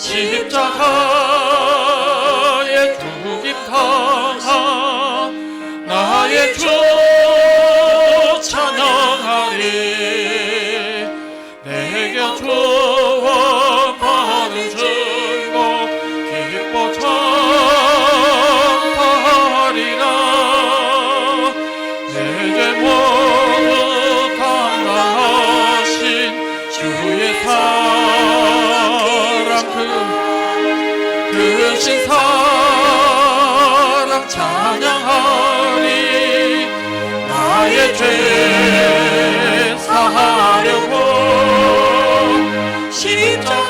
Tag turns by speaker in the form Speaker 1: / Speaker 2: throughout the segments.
Speaker 1: 십자가에 죽임당한 나의 주 찬양하리. 내게 주원받은 증거 기뻐 찬송하리라. 내 죄 모두 담당하신 주의 사랑 크신 사랑 찬양하리. 나의 죄 사하려고 십자가에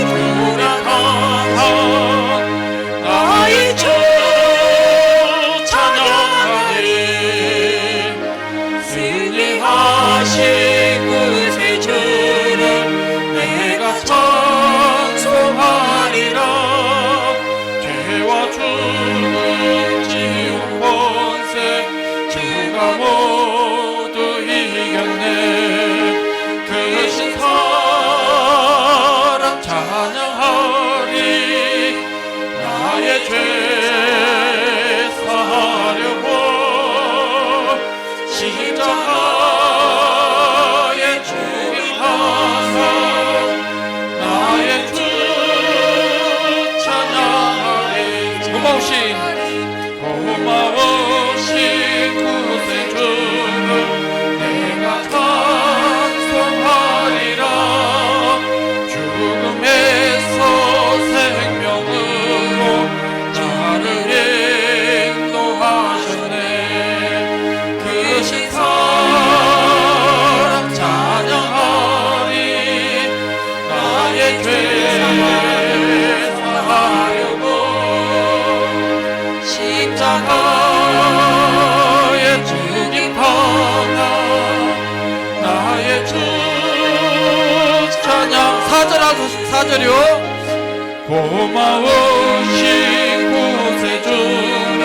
Speaker 1: 죽임당한 나의 주 찬양하리. 승리하신 그 새 주를 내가 찬송하리라. 죄와 죽음 지옥 권세 주가 모두 이겼네. 크신 사랑 찬양하리. 나의 죄 사하려고 십자가에 죽임당한 나의 주 찬양하리. 고마우신 구세 주를 내가 찬송하리라. 죽음에서 생명으로 나를 인도하셨네. 크신 사랑 찬양하리. 나의 죄 사하려고 십자가에 죽임당한 나의 주 찬양. 4절이요. 고마우신 구세 주를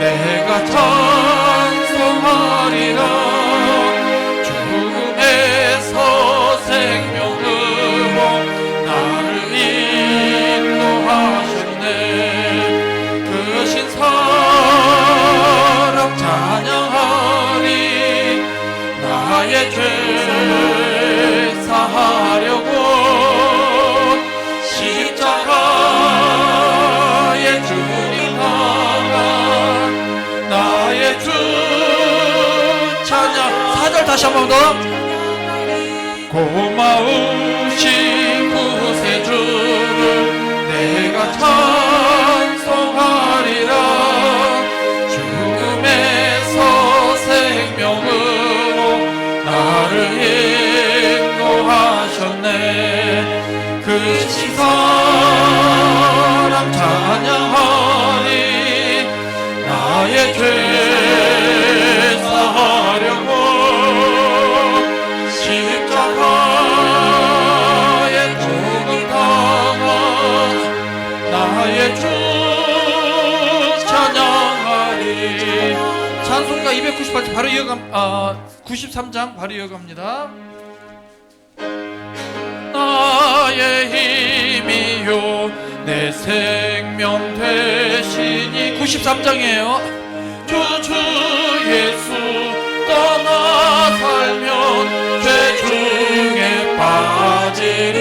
Speaker 1: 내가 찬송하리라. 죽음에서 생명으로 나를 인도하셨네. 크신 사랑 찬양하리. 나의 죄 사하려고 십자가에 죽임당한 나의 주 찬양. 4절 다시 한 번 더. 고마우신 구세 주를 내가 찬송하리라. 죽음에서 생명으로 나를 인도하셨네. 크신 사랑 찬양하리. 나의 죄 사하려고 십자가에 죽임당한 나의 주 찬양하리. 찬송가 298장 바로 93장 바로 이어갑니다. 나의 힘이요 내 생명 되시니. 93장이에요 주 예수 떠나 살면 죄 중에 빠지리.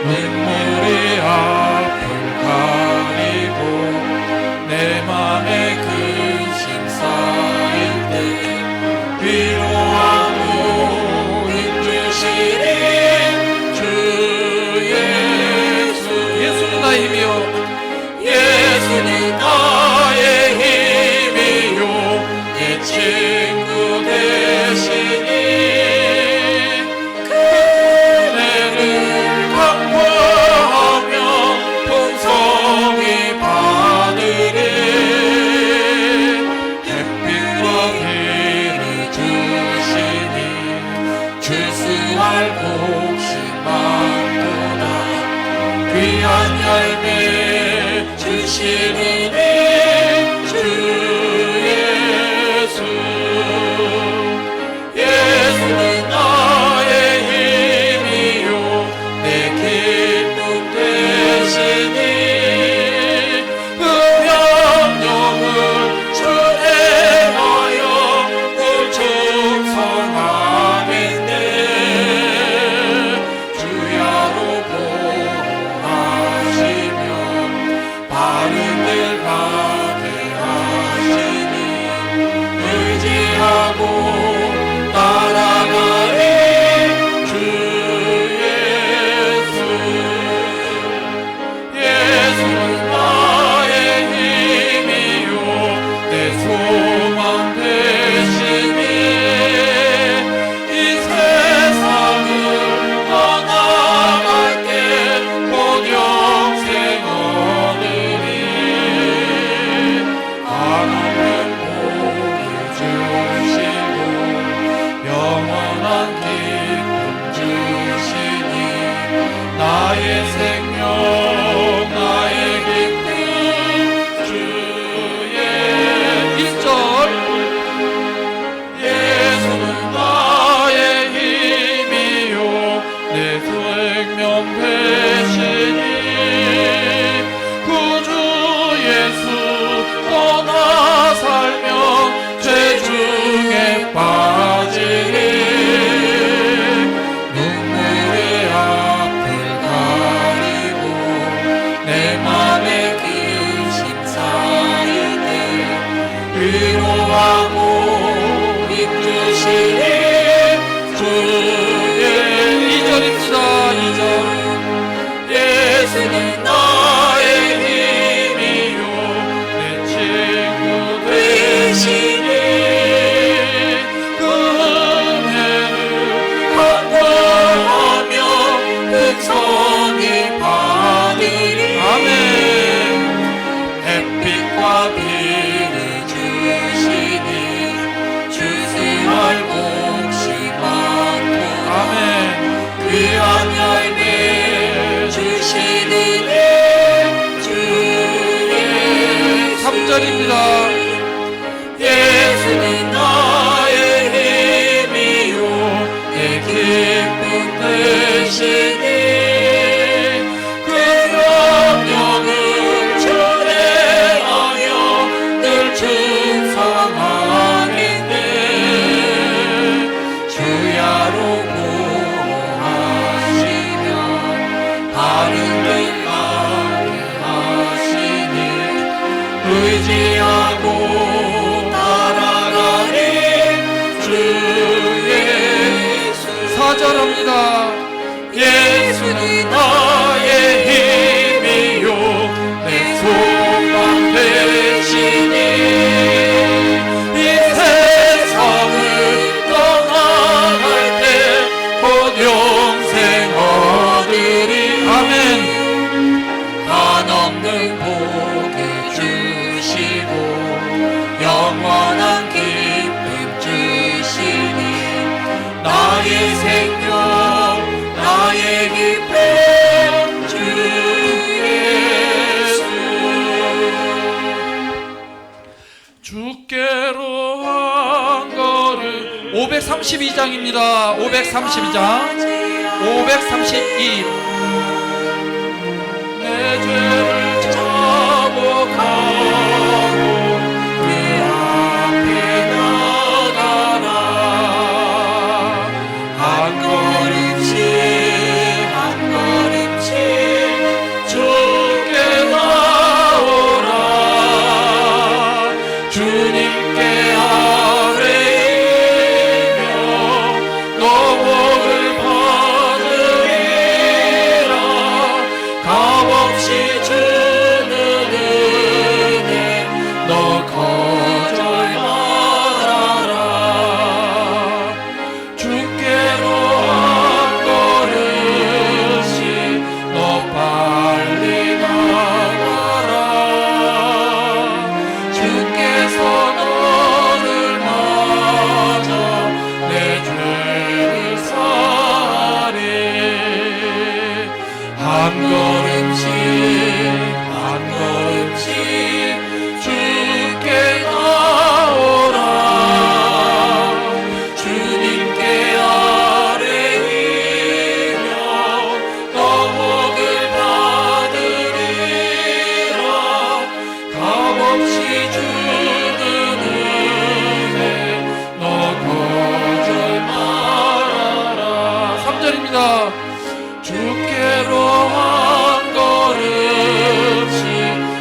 Speaker 1: 눈물이 앞을 가리고 내 맘에 근심 쌓일 때 위로하고 힘주시리. 주 예수. 예수는 나의 힘이요. 예수는 나의 힘이요 내 친구 되시니. 그네를 강구하며 풍성히 받으리. 햇빛과 비를 주시니 주수할 곳이 많도다. 귀한 열매 주시니 주 예수. 예수는 나의 힘이요 의지하고 따라가리 주 예수.
Speaker 2: 4절합니다.
Speaker 1: 예수는 나의 힘이요 내 소망 되시니 이 세상을 떠나갈 때 곧 영생 얻으리.
Speaker 2: 아멘.
Speaker 1: 한없는 복을 주시고 영원한 기쁨 주시니 나의 생명 나의 기쁨 주 예수.
Speaker 2: 주께로 한 걸음 532장입니다. 532장 532.
Speaker 1: 내 죄를 자복하고 그 앞에 나가라. 한 걸음씩 한 걸음씩 주께 나오라. 주님께 아뢰이며 너 복을 받으리라. 값없이 주는 은혜 너 거절 말아라. 주께로 한 걸음씩 너 빨리 나가라. 주께서 너를 맞아 내 죄를 사하리. 한 걸음씩 한 걸음씩 주께 나오라. 주님께 아뢰이며 너 복을 받으리라. 값없이 주는 은혜 너 거절 말아라.
Speaker 2: 3절입니다.
Speaker 1: 주께로 한 걸음씩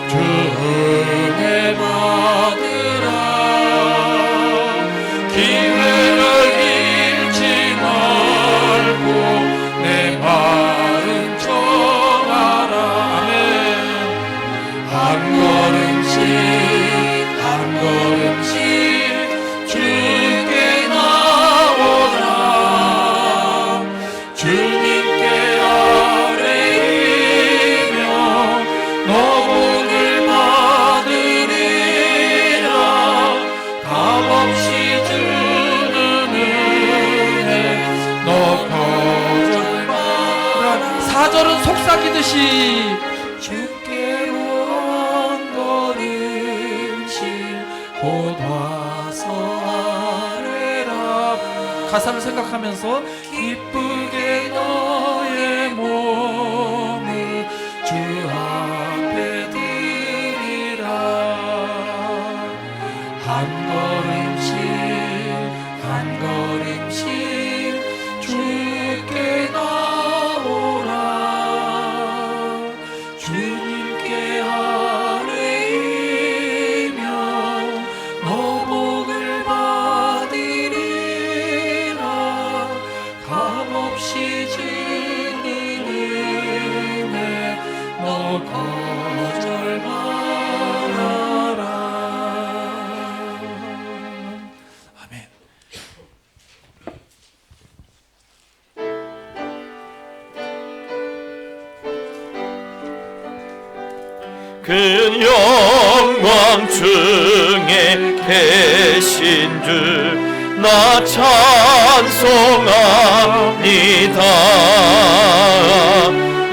Speaker 1: 주 은혜 받으라. 기회를 잃지 말고 내 마음 정하라. 아멘. 한 걸음씩 한 걸음씩 주께 나오라. 주님께 아뢰이며 너 복을 받으리라. 값없이 주는 은혜 너 거절 말아라.
Speaker 2: 4절은 속삭이듯이
Speaker 1: 주께로 한 걸음씩 곧 와서 아뢰라.
Speaker 2: 가사를 생각하면서
Speaker 1: 기쁘게 너의 몸을 주 앞에 드리라. 한 걸음씩 한 걸음씩 주께 나오라. 주님께 아뢰이며 너 복을 받으리라. 값없이 주는 은혜 너 거절 말아라.
Speaker 2: 아멘.
Speaker 3: 그 영광 중에 계신 주 나 찬송합니다.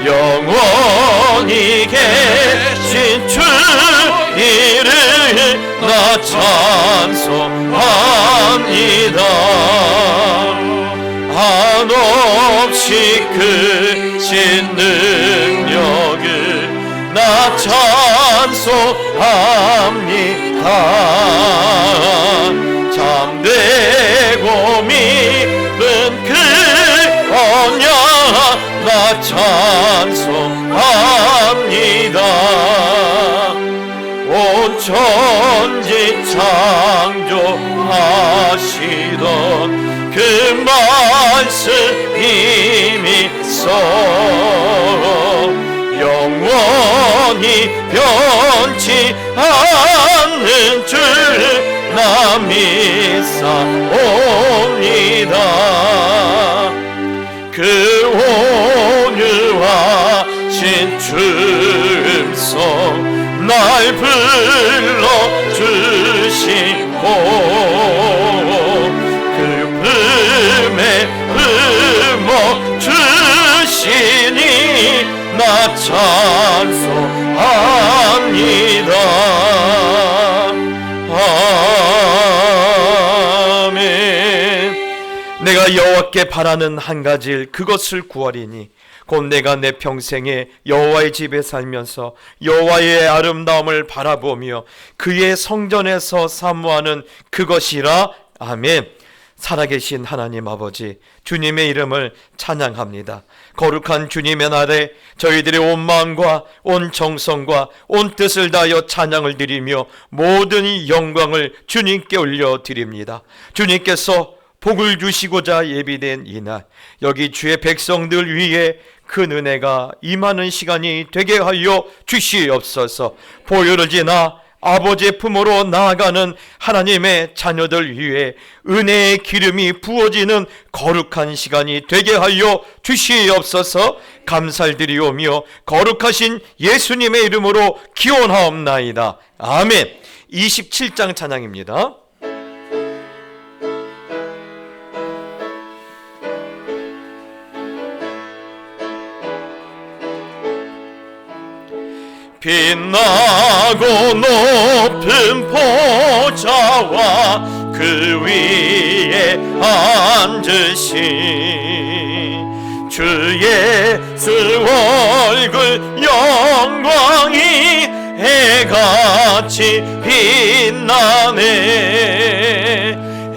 Speaker 3: 영원히 계신 주 이름 나 찬송합니다. 한없이 크신 능력을 나 찬송합니다. 참되고 믿은 그 언약 나 찬송합니다. 온 천지 창조하시던 그 말씀 이미 써 영원히 변치 않는 줄 나 믿사옵니다. 그 온유하신 주음성 날 불러주시고 그 품에 품어 주시니 나 찬송합니다. 아멘. 내가 여호와께 바라는 한 가지 일 그것을 구하리니 곧 내가 내 평생에 여호와의 집에 살면서 여호와의 아름다움을 바라보며 그의 성전에서 사모하는 그것이라. 아멘. 살아계신 하나님 아버지, 주님의 이름을 찬양합니다. 거룩한 주님의 날에 저희들의 온 마음과 온 정성과 온 뜻을 다하여 찬양을 드리며 모든 이 영광을 주님께 올려드립니다. 주님께서 복을 주시고자 예비된 이날, 여기 주의 백성들 위에 큰 은혜가 임하는 시간이 되게 하여 주시옵소서. 보혈을 지나 아버지의 품으로 나아가는 하나님의 자녀들 위해 은혜의 기름이 부어지는 거룩한 시간이 되게 하여 주시옵소서. 감사를 드리오며 거룩하신 예수님의 이름으로 기원하옵나이다. 아멘. 27장 찬양입니다. 빛나고 높은 보좌와 그 위에 앉으신 주 예수 얼굴 영광이 해같이 빛나네.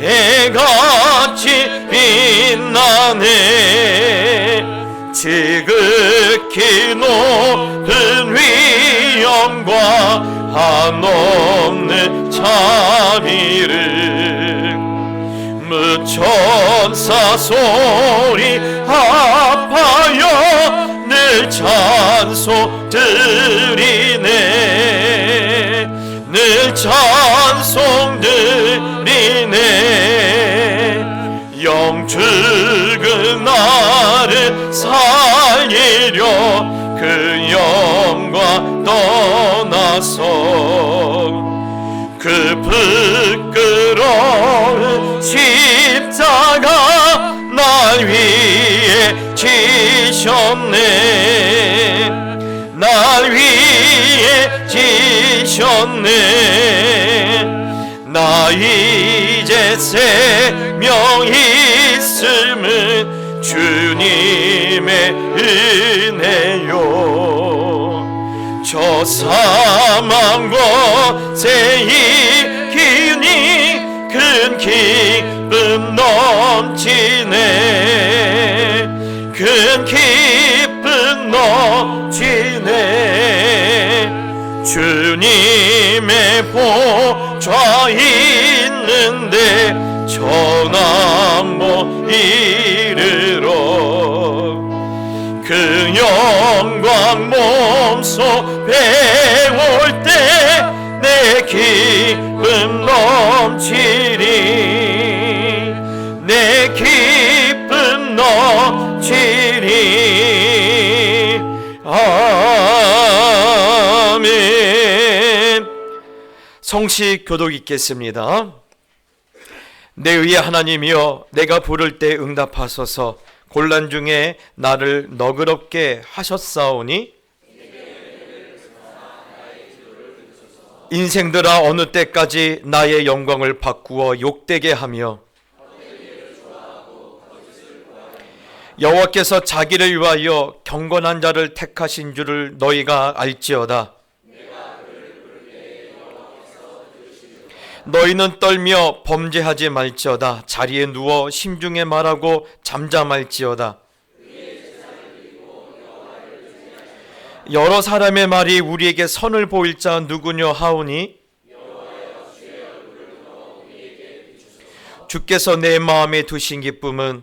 Speaker 3: 해같이 빛나네. 지극히 높은 위엄과 한없는 자비를 무천사 소리 합하여 늘 찬송 드리네. 늘 찬송 드리네. 영죽은 나를 살리려 그 영광 떠나서 그 부끄러운 십자가 날 위해 지셨네. 날 위해 지셨네. 나 이제 생명 있음은 주님의 은혜요. 저 사망 곳에 이기니 큰 기쁨 넘치네. 큰 기쁨 넘치네. 주님의 보좌 있는데 전함 못 이르러 그 영광 몸소 배울 때 내 기쁨 넘치리. 내 기쁨 넘치리. 아멘. 성시 교독 읽겠습니다. 내 의의 하나님이여, 내가 부를 때 응답하소서. 곤란 중에 나를 너그럽게 하셨사오니 인생들아, 어느 때까지 나의 영광을 바꾸어 욕되게 하며 여호와께서 자기를 위하여 경건한 자를 택하신 줄을 너희가 알지어다. 너희는 떨며 범죄하지 말지어다. 자리에 누워 심중에 말하고 잠잠할지어다. 여러 사람의 말이 우리에게 선을 보일 자 누구냐 하오니 주께서 내 마음에 두신 기쁨은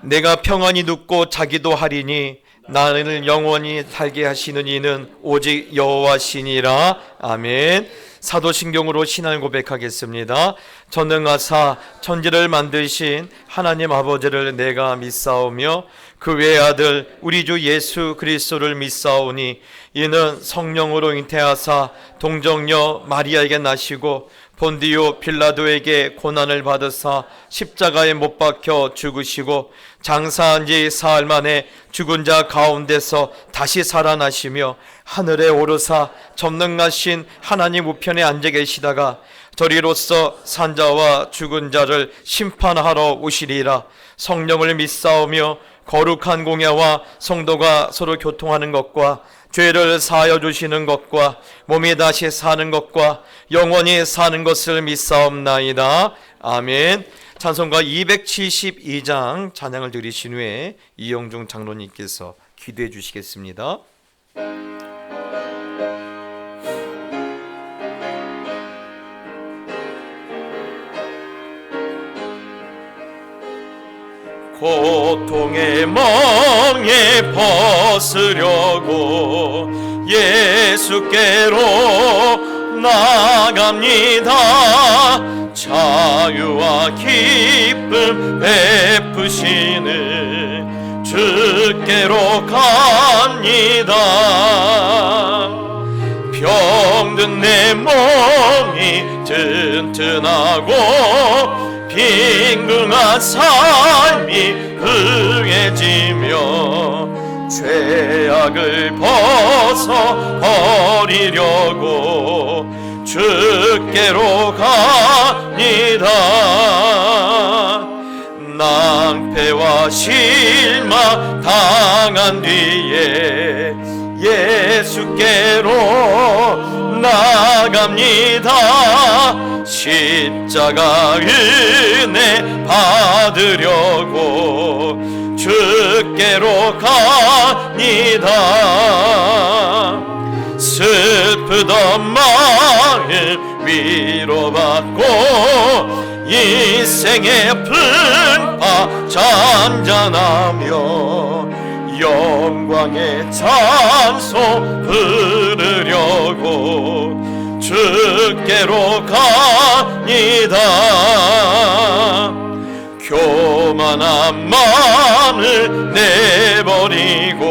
Speaker 3: 내가 평안히 눕고 자기도 하리니 나를 영원히 살게 하시는 이는 오직 여호와시니라. 아멘. 사도신경으로 신앙을 고백하겠습니다. 전능하사 천지를 만드신 하나님 아버지를 내가 믿사오며 그 외의 아들 우리 주 예수 그리스도를 믿사오니 이는 성령으로 잉태하사 동정녀 마리아에게 나시고 본디오 빌라도에게 고난을 받으사 십자가에 못 박혀 죽으시고 장사한 지 사흘 만에 죽은 자 가운데서 다시 살아나시며 하늘에 오르사 전능하신 하나님 우편에 앉아 계시다가 저리로서 산자와 죽은 자를 심판하러 오시리라. 성령을 믿사오며 거룩한 공예와 성도가 서로 교통하는 것과 죄를 사하여 주시는 것과 몸이 다시 사는 것과 영원히 사는 것을 믿사옵나이다. 아멘. 찬송가 272장 찬양을 드리신 후에 이영중 장로님께서 기도해 주시겠습니다. 고통의 멍에 벗으려고 예수께로 나갑니다. 자유와 기쁨 베푸시는 주께로 갑니다. 병든 내 몸이 튼튼하고 빈궁한 삶이 흥해지며 죄악을 벗어버리려고 주께로 갑니다. 낭패와 실망 당한 뒤에 예수께로 나갑니다. 십자가 은혜 받으려고 주께로 갑니다. 슬프던 마음 위로받고 인생의 풍파 잔잔하며 영광의 찬송 부르려고 주께로 갑니다. 교만한 마음을 내버리고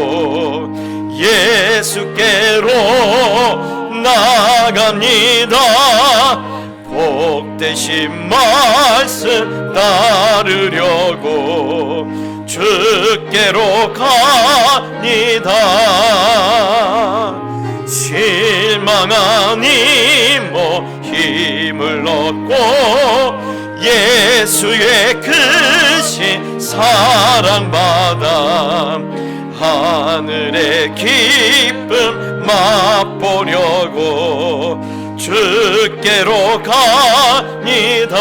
Speaker 3: 예수께로 나갑니다. 복되신 말씀 따르려고 주께로 갑니다. 실망한 이모 힘을 얻고 예수의 크신 사랑받아 하늘의 기쁨 맛보려고 주께로 갑니다.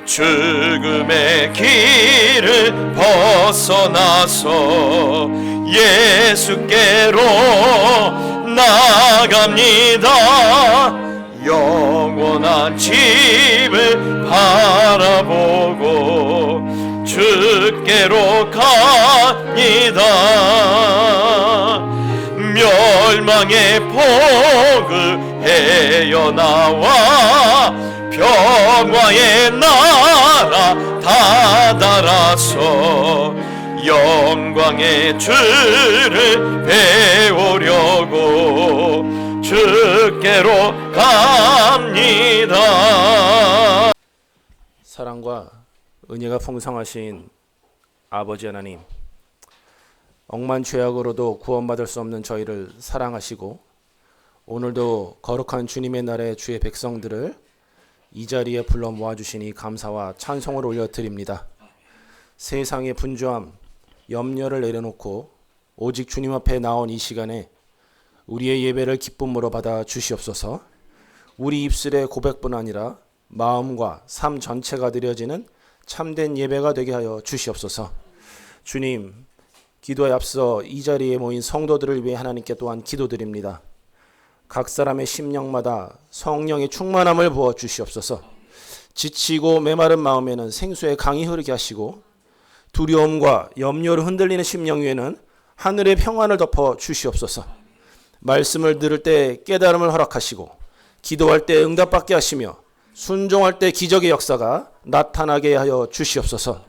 Speaker 3: 죽음의 길을 벗어나서 예수께로 나갑니다. 영원한 집을 바라보고 주께로 갑니다. 멸망의 폭을 헤어나와 평화의 나라 다다라서 영광의 주를 배우려고 주께로 갑니다.
Speaker 4: 사랑과 은혜가 풍성하신 아버지 하나님, 억만 죄악으로도 구원받을 수 없는 저희를 사랑하시고 오늘도 거룩한 주님의 날에 주의 백성들을 이 자리에 불러 모아주시니 감사와 찬송을 올려드립니다. 세상의 분주함, 염려를 내려놓고 오직 주님 앞에 나온 이 시간에 우리의 예배를 기쁨으로 받아 주시옵소서. 우리 입술의 고백뿐 아니라 마음과 삶 전체가 드려지는 참된 예배가 되게 하여 주시옵소서. 주님, 기도에 앞서 이 자리에 모인 성도들을 위해 하나님께 또한 기도드립니다. 각 사람의 심령마다 성령의 충만함을 부어 주시옵소서. 지치고 메마른 마음에는 생수의 강이 흐르게 하시고 두려움과 염려로 흔들리는 심령 위에는 하늘의 평안을 덮어 주시옵소서. 말씀을 들을 때 깨달음을 허락하시고 기도할 때 응답받게 하시며 순종할 때 기적의 역사가 나타나게 하여 주시옵소서.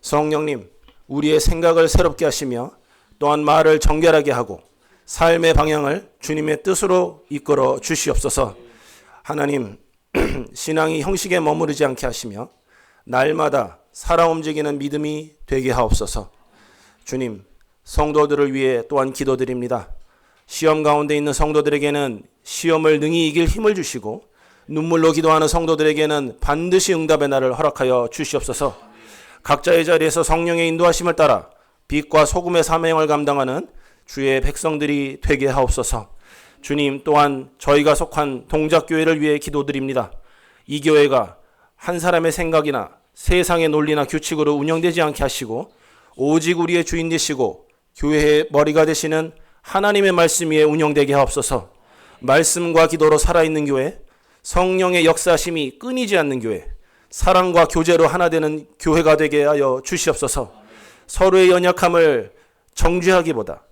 Speaker 4: 성령님, 우리의 생각을 새롭게 하시며 또한 말을 정결하게 하고 삶의 방향을 주님의 뜻으로 이끌어 주시옵소서. 하나님, 신앙이 형식에 머무르지 않게 하시며 날마다 살아 움직이는 믿음이 되게 하옵소서. 주님, 성도들을 위해 또한 기도드립니다. 시험 가운데 있는 성도들에게는 시험을 능히 이길 힘을 주시고 눈물로 기도하는 성도들에게는 반드시 응답의 날을 허락하여 주시옵소서. 각자의 자리에서 성령의 인도하심을 따라 빛과 소금의 사명을 감당하는 주의 백성들이 되게 하옵소서. 주님, 또한 저희가 속한 동작교회를 위해 기도드립니다. 이 교회가 한 사람의 생각이나 세상의 논리나 규칙으로 운영되지 않게 하시고 오직 우리의 주인 되시고 교회의 머리가 되시는 하나님의 말씀 위에 운영되게 하옵소서. 말씀과 기도로 살아있는 교회, 성령의 역사심이 끊이지 않는 교회, 사랑과 교제로 하나 되는 교회가 되게 하여 주시옵소서. 서로의 연약함을 정죄하기보다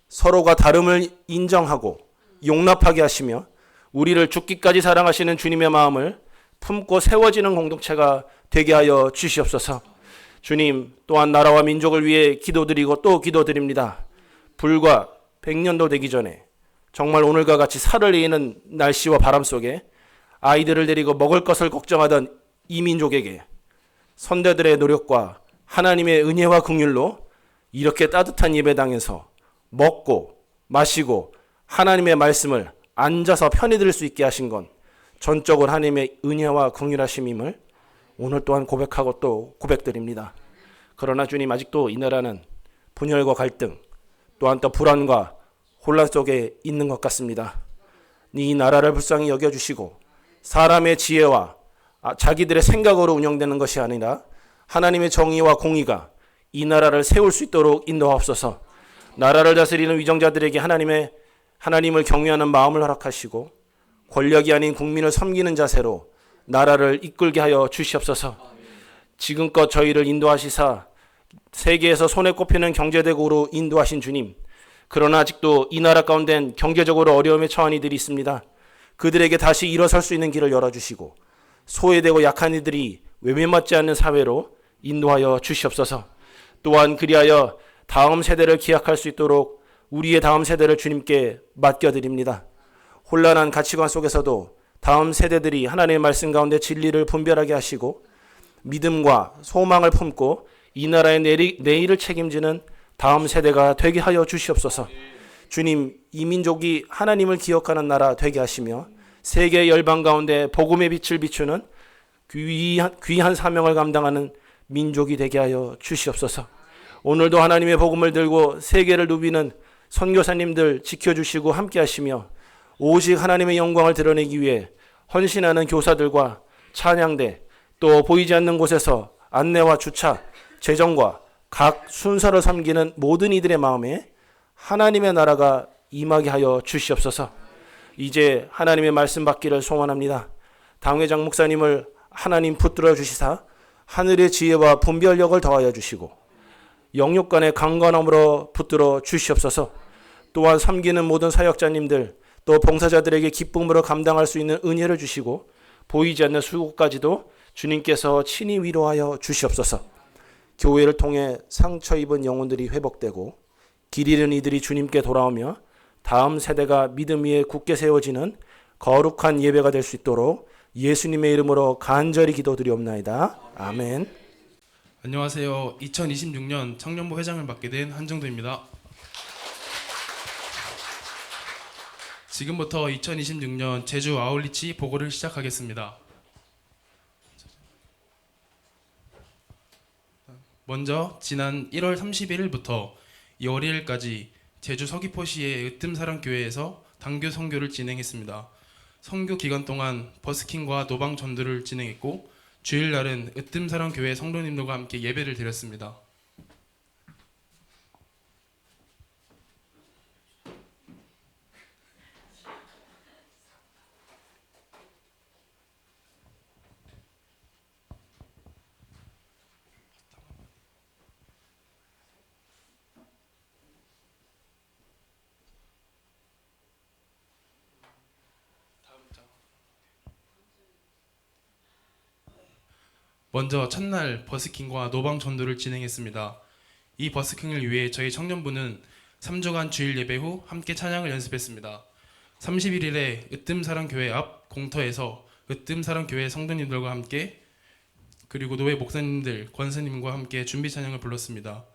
Speaker 4: 서로가 다름을 인정하고 용납하게 하시며 우리를 죽기까지 사랑하시는 주님의 마음을 품고 세워지는 공동체가 되게 하여 주시옵소서. 주님, 또한 나라와 민족을 위해 기도드리고 또 기도드립니다. 불과 100년도 되기 전에 정말 오늘과 같이 살을 내리는 날씨와 바람 속에 아이들을 데리고 먹을 것을 걱정하던 이 민족에게 선대들의 노력과 하나님의 은혜와 긍휼로 이렇게 따뜻한 예배당에서 먹고 마시고 하나님의 말씀을 앉아서 편히 들을 수 있게 하신 건 전적으로 하나님의 은혜와 긍휼하심임을 오늘 또한 고백하고 또 고백드립니다. 그러나 주님, 아직도 이 나라는 분열과 갈등 또한 또 불안과 혼란 속에 있는 것 같습니다. 이 나라를 불쌍히 여겨주시고 사람의 지혜와 자기들의 생각으로 운영되는 것이 아니라 하나님의 정의와 공의가 이 나라를 세울 수 있도록 인도하옵소서. 나라를 다스리는 위정자들에게 하나님을 경외하는 마음을 허락하시고 권력이 아닌 국민을 섬기는 자세로 나라를 이끌게 하여 주시옵소서. 지금껏 저희를 인도하시사 세계에서 손에 꼽히는 경제대국으로 인도하신 주님, 그러나 아직도 이 나라 가운데는 경제적으로 어려움에 처한 이들이 있습니다. 그들에게 다시 일어설 수 있는 길을 열어주시고 소외되고 약한 이들이 외면받지 않는 사회로 인도하여 주시옵소서. 또한 그리하여 다음 세대를 기약할 수 있도록 우리의 다음 세대를 주님께 맡겨드립니다. 혼란한 가치관 속에서도 다음 세대들이 하나님의 말씀 가운데 진리를 분별하게 하시고 믿음과 소망을 품고 이 나라의 내일을 책임지는 다음 세대가 되게 하여 주시옵소서. 주님, 이 민족이 하나님을 기억하는 나라 되게 하시며 세계 열방 가운데 복음의 빛을 비추는 귀한 사명을 감당하는 민족이 되게 하여 주시옵소서. 오늘도 하나님의 복음을 들고 세계를 누비는 선교사님들 지켜주시고 함께 하시며 오직 하나님의 영광을 드러내기 위해 헌신하는 교사들과 찬양대 또 보이지 않는 곳에서 안내와 주차, 재정과 각 순서를 섬기는 모든 이들의 마음에 하나님의 나라가 임하게 하여 주시옵소서. 이제 하나님의 말씀 받기를 소원합니다. 당회장 목사님을 하나님 붙들어 주시사 하늘의 지혜와 분별력을 더하여 주시고 영육간의 강건함으로 붙들어 주시옵소서. 또한 섬기는 모든 사역자님들 또 봉사자들에게 기쁨으로 감당할 수 있는 은혜를 주시고 보이지 않는 수고까지도 주님께서 친히 위로하여 주시옵소서. 교회를 통해 상처 입은 영혼들이 회복되고 길 잃은 이들이 주님께 돌아오며 다음 세대가 믿음 위에 굳게 세워지는 거룩한 예배가 될 수 있도록 예수님의 이름으로 간절히 기도드리옵나이다. 아멘.
Speaker 5: 안녕하세요. 2026년 청년부 회장을 맡게 된 한정도입니다. 지금부터 2026년 제주 아울리치 보고를 시작하겠습니다. 먼저 지난 1월 31일부터 2월 1일까지 제주 서귀포시의 으뜸사랑교회에서 단교 선교를 진행했습니다. 선교 기간 동안 버스킹과 노방 전도를 진행했고 주일날은 으뜸사랑교회 성도님들과 함께 예배를 드렸습니다. 먼저 첫날 버스킹과 노방 전도를 진행했습니다. 이 버스킹을 위해 저희 청년부는 3주간 주일 예배 후 함께 찬양을 연습했습니다. 31일에 으뜸사랑교회 앞 공터에서 으뜸사랑교회 성도님들과 함께 그리고 노회 목사님들, 권사님과 함께 준비 찬양을 불렀습니다.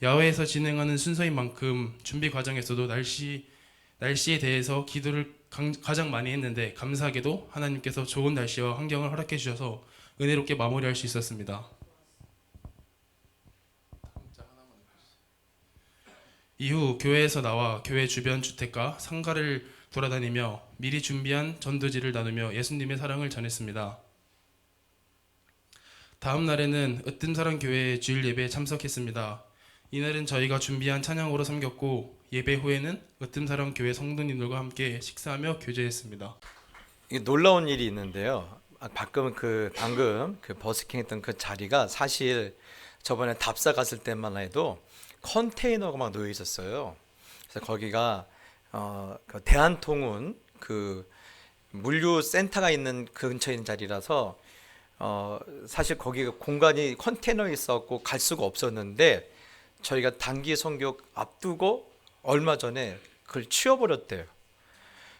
Speaker 5: 야외에서 진행하는 순서인 만큼 준비 과정에서도 날씨에 대해서 기도를 가장 많이 했는데 감사하게도 하나님께서 좋은 날씨와 환경을 허락해 주셔서 은혜롭게 마무리할 수 있었습니다. 이후 교회에서 나와 교회 주변 주택가, 상가를 돌아다니며 미리 준비한 전도지를 나누며 예수님의 사랑을 전했습니다. 다음 날에는 으뜸사랑교회 주일 예배에 참석했습니다. 이날은 저희가 준비한 찬양으로 섬겼고 예배 후에는 으뜸사랑교회 성도님들과 함께 식사하며 교제했습니다.
Speaker 3: 이게 놀라운 일이 있는데요. 방금 그 버스킹했던 그 자리가 사실 저번에 답사 갔을 때만 해도 컨테이너가 막 놓여 있었어요. 그래서 거기가 그 대한통운 그 물류 센터가 있는 근처에 있는 자리라서 사실 거기가 공간이 컨테이너에 있었고 갈 수가 없었는데 저희가 단기 선교 앞두고 얼마 전에 그걸 치워버렸대요.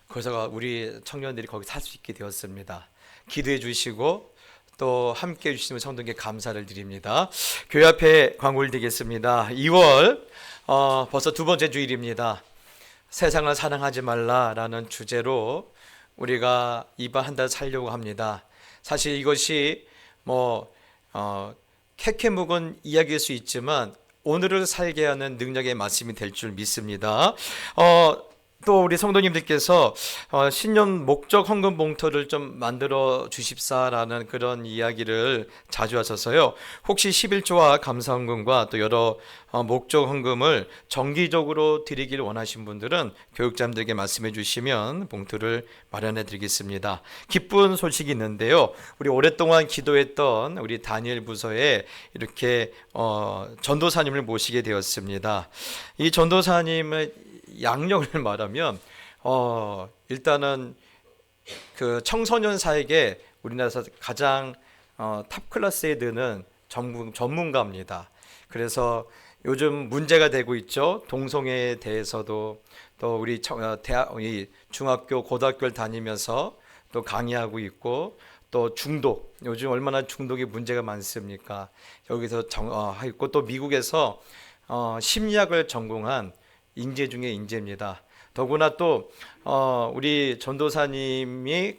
Speaker 3: 그래서 우리 청년들이 거기 살 수 있게 되었습니다. 기도해 주시고 또 함께 해주시는 성도님께 감사를 드립니다. 교회 앞에 광고를 드리겠습니다. 2월 벌써 두 번째 주일입니다. 세상을 사랑하지 말라라는 주제로 우리가 이번 한 달 살려고 합니다. 사실 이것이 캐캐 묵은 이야기일 수 있지만 오늘을 살게 하는 능력의 말씀이 될 줄 믿습니다. 또 우리 성도님들께서 신년 목적 헌금 봉투를 좀 만들어 주십사라는 그런 이야기를 자주 하셔서요. 혹시 11조와 감사 헌금과 또 여러 목적 헌금을 정기적으로 드리길 원하신 분들은 교육자님들에게 말씀해 주시면 봉투를 마련해 드리겠습니다. 기쁜 소식이 있는데요. 우리 오랫동안 기도했던 우리 다니엘 부서에 이렇게 전도사님을 모시게 되었습니다. 이 전도사님의 양력을 말하면 일단은 그 청소년 사에게 우리나라에서 가장 탑 클래스에 드는 전문가입니다. 그래서 요즘 문제가 되고 있죠. 동성애에 대해서도 또 우리 중학교, 고등학교를 다니면서 또 강의하고 있고 또 중독, 요즘 얼마나 중독이 문제가 많습니까? 여기서 있고 또 미국에서 심리학을 전공한 인재 중에 인재입니다. 더구나 또 우리 전도사님이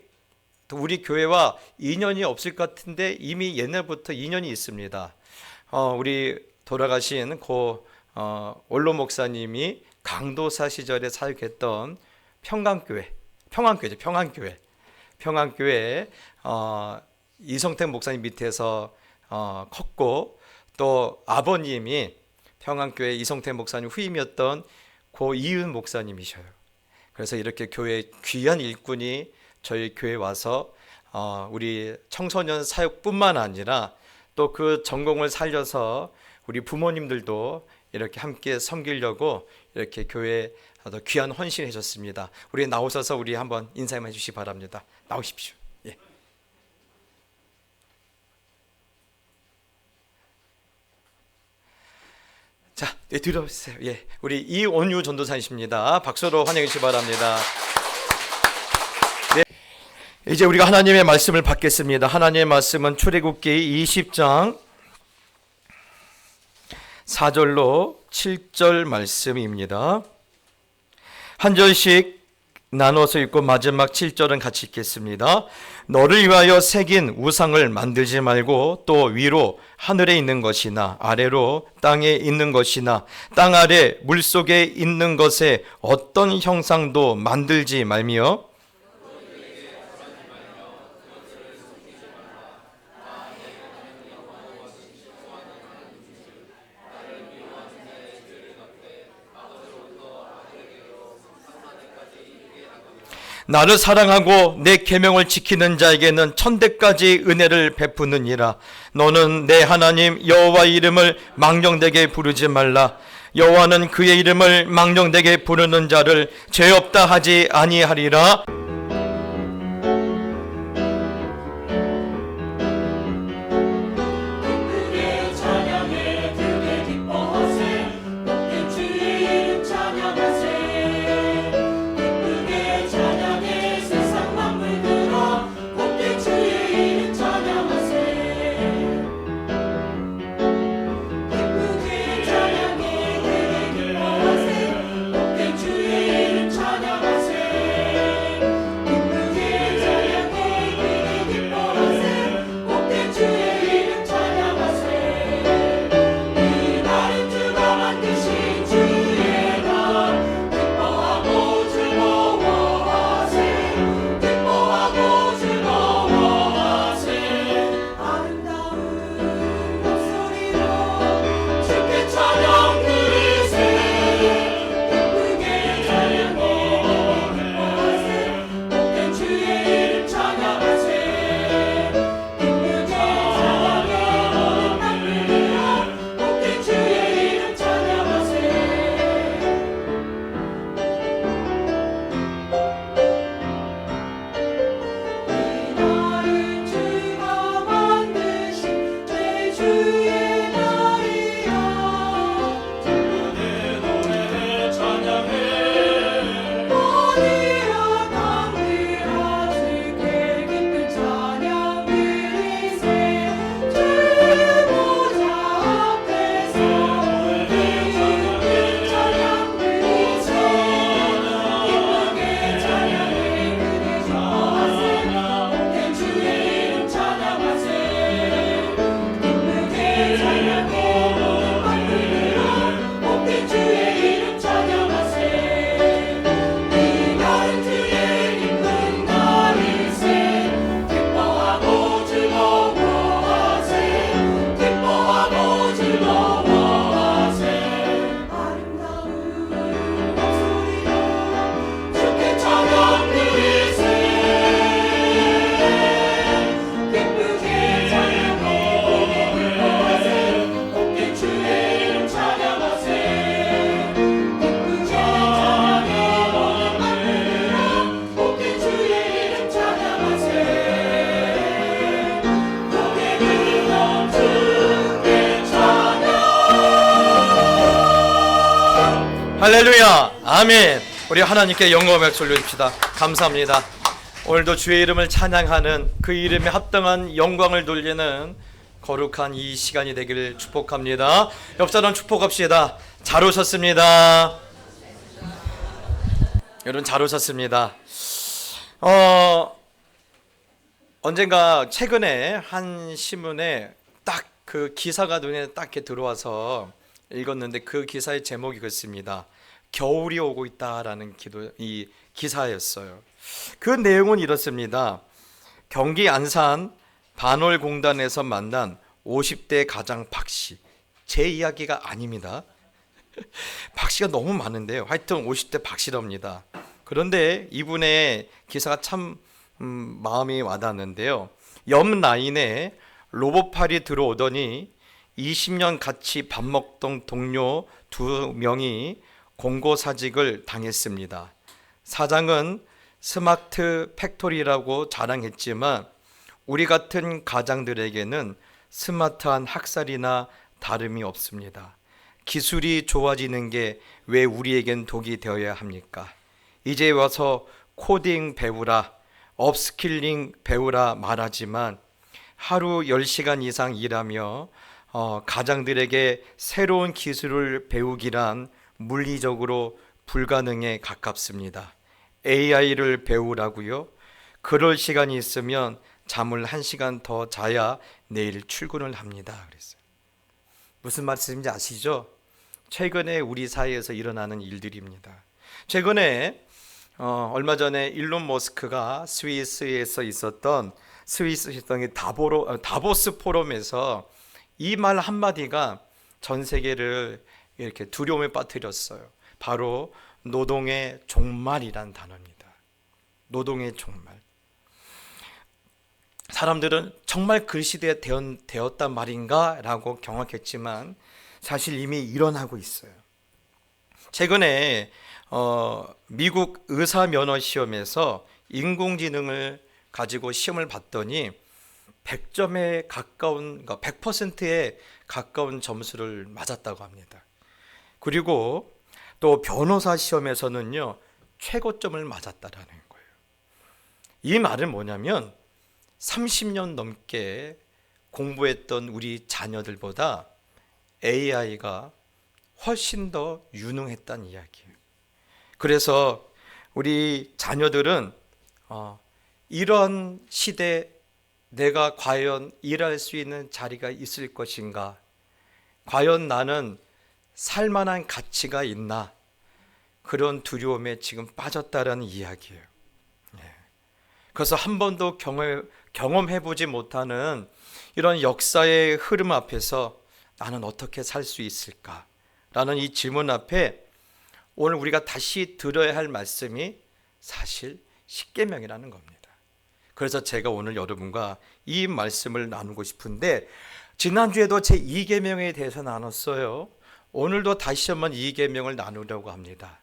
Speaker 3: 또 우리 교회와 인연이 없을 것 같은데 이미 옛날부터 인연이 있습니다. 우리 돌아가신 고 원로 목사님이 강도사 시절에 사역했던 평안교회 이성택 목사님 밑에서 컸고 또 아버님이 평안교회 이성택 목사님 후임이었던 고 이은 목사님이셔요. 그래서 이렇게 교회 귀한 일꾼이 저희 교회에 와서 우리 청소년 사역뿐만 아니라 또 그 전공을 살려서 우리 부모님들도 이렇게 함께 섬기려고 이렇게 교회에 더 귀한 헌신을 해줬습니다. 우리 나오셔서 우리 한번 인사만 해주시기 바랍니다. 나오십시오. 예. 자, 네, 들어오세요. 예, 우리 이온유 전도사님이십니다. 박수로 환영해 주시기 바랍니다. 네, 이제 우리가 하나님의 말씀을 받겠습니다. 하나님의 말씀은 출애굽기 20장 4절로 7절 말씀입니다. 한 절씩 나눠서 읽고 마지막 7절은 같이 읽겠습니다. 너를 위하여 새긴 우상을 만들지 말고 또 위로 하늘에 있는 것이나 아래로 땅에 있는 것이나 땅 아래 물속에 있는 것에 어떤 형상도 만들지 말며 나를 사랑하고 내 계명을 지키는 자에게는 천대까지 은혜를 베푸느니라. 너는 내 하나님 여호와의 이름을 망령되게 부르지 말라. 여호와는 그의 이름을 망령되게 부르는 자를 죄 없다 하지 아니하리라. 할렐루야. 아멘. 우리 하나님께 영광의 박수 올려줍시다. 감사합니다. 오늘도 주의 이름을 찬양하는 그 이름에 합당한 영광을 돌리는 거룩한 이 시간이 되기를 축복합니다. 옆 사람 축복합시다. 잘 오셨습니다. 여러분 잘 오셨습니다. 언젠가 최근에 한 신문에 딱 그 기사가 눈에 딱 이렇게 들어와서 읽었는데 그 기사의 제목이 그렇습니다. 겨울이 오고 있다라는 이 기사였어요. 그 내용은 이렇습니다. 경기 안산 반월공단에서 만난 50대 가장 박씨. 제 이야기가 아닙니다. 박씨가 너무 많은데요. 하여튼 50대 박씨랍니다. 그런데 이분의 기사가 참 마음이 와닿는데요. 옆 라인에 로봇팔이 들어오더니 20년 같이 밥 먹던 동료 2명이 공고사직을 당했습니다. 사장은 스마트 팩토리라고 자랑했지만 우리 같은 가장들에게는 스마트한 학살이나 다름이 없습니다. 기술이 좋아지는 게 왜 우리에겐 독이 되어야 합니까? 이제 와서 코딩 배우라, 업스킬링 배우라 말하지만 하루 10시간 이상 일하며 가장들에게 새로운 기술을 배우기란 물리적으로 불가능에 가깝습니다. AI를 배우라고요? 그럴 시간이 있으면 잠을 1시간 더 자야 내일 출근을 합니다. 그랬어요. 무슨 말씀인지 아시죠? 최근에 우리 사회에서 일어나는 일들입니다. 최근에 얼마 전에 일론 머스크가 스위스에서 있었던 다보스 포럼에서 이 말 한마디가 전 세계를 이렇게 두려움에 빠뜨렸어요. 바로 노동의 종말이란 단어입니다. 노동의 종말. 사람들은 정말 그 시대에 되었단 말인가 라고 경악했지만 사실 이미 일어나고 있어요. 최근에 미국 의사 면허 시험에서 인공지능을 가지고 시험을 봤더니 100점에 가까운, 100%에 가까운 점수를 맞았다고 합니다. 그리고 또 변호사 시험에서는요, 최고점을 맞았다라는 거예요. 이 말은 뭐냐면 30년 넘게 공부했던 우리 자녀들보다 AI가 훨씬 더 유능했다는 이야기예요. 그래서 우리 자녀들은 이런 시대에 내가 과연 일할 수 있는 자리가 있을 것인가? 과연 나는 살만한 가치가 있나? 그런 두려움에 지금 빠졌다라는 이야기예요. 그래서 한 번도 경험해보지 못하는 이런 역사의 흐름 앞에서 나는 어떻게 살 수 있을까? 라는 이 질문 앞에 오늘 우리가 다시 들어야 할 말씀이 사실 십계명이라는 겁니다. 그래서 제가 오늘 여러분과 이 말씀을 나누고 싶은데 지난주에도 제 2계명에 대해서 나눴어요. 오늘도 다시 한번 2계명을 나누려고 합니다.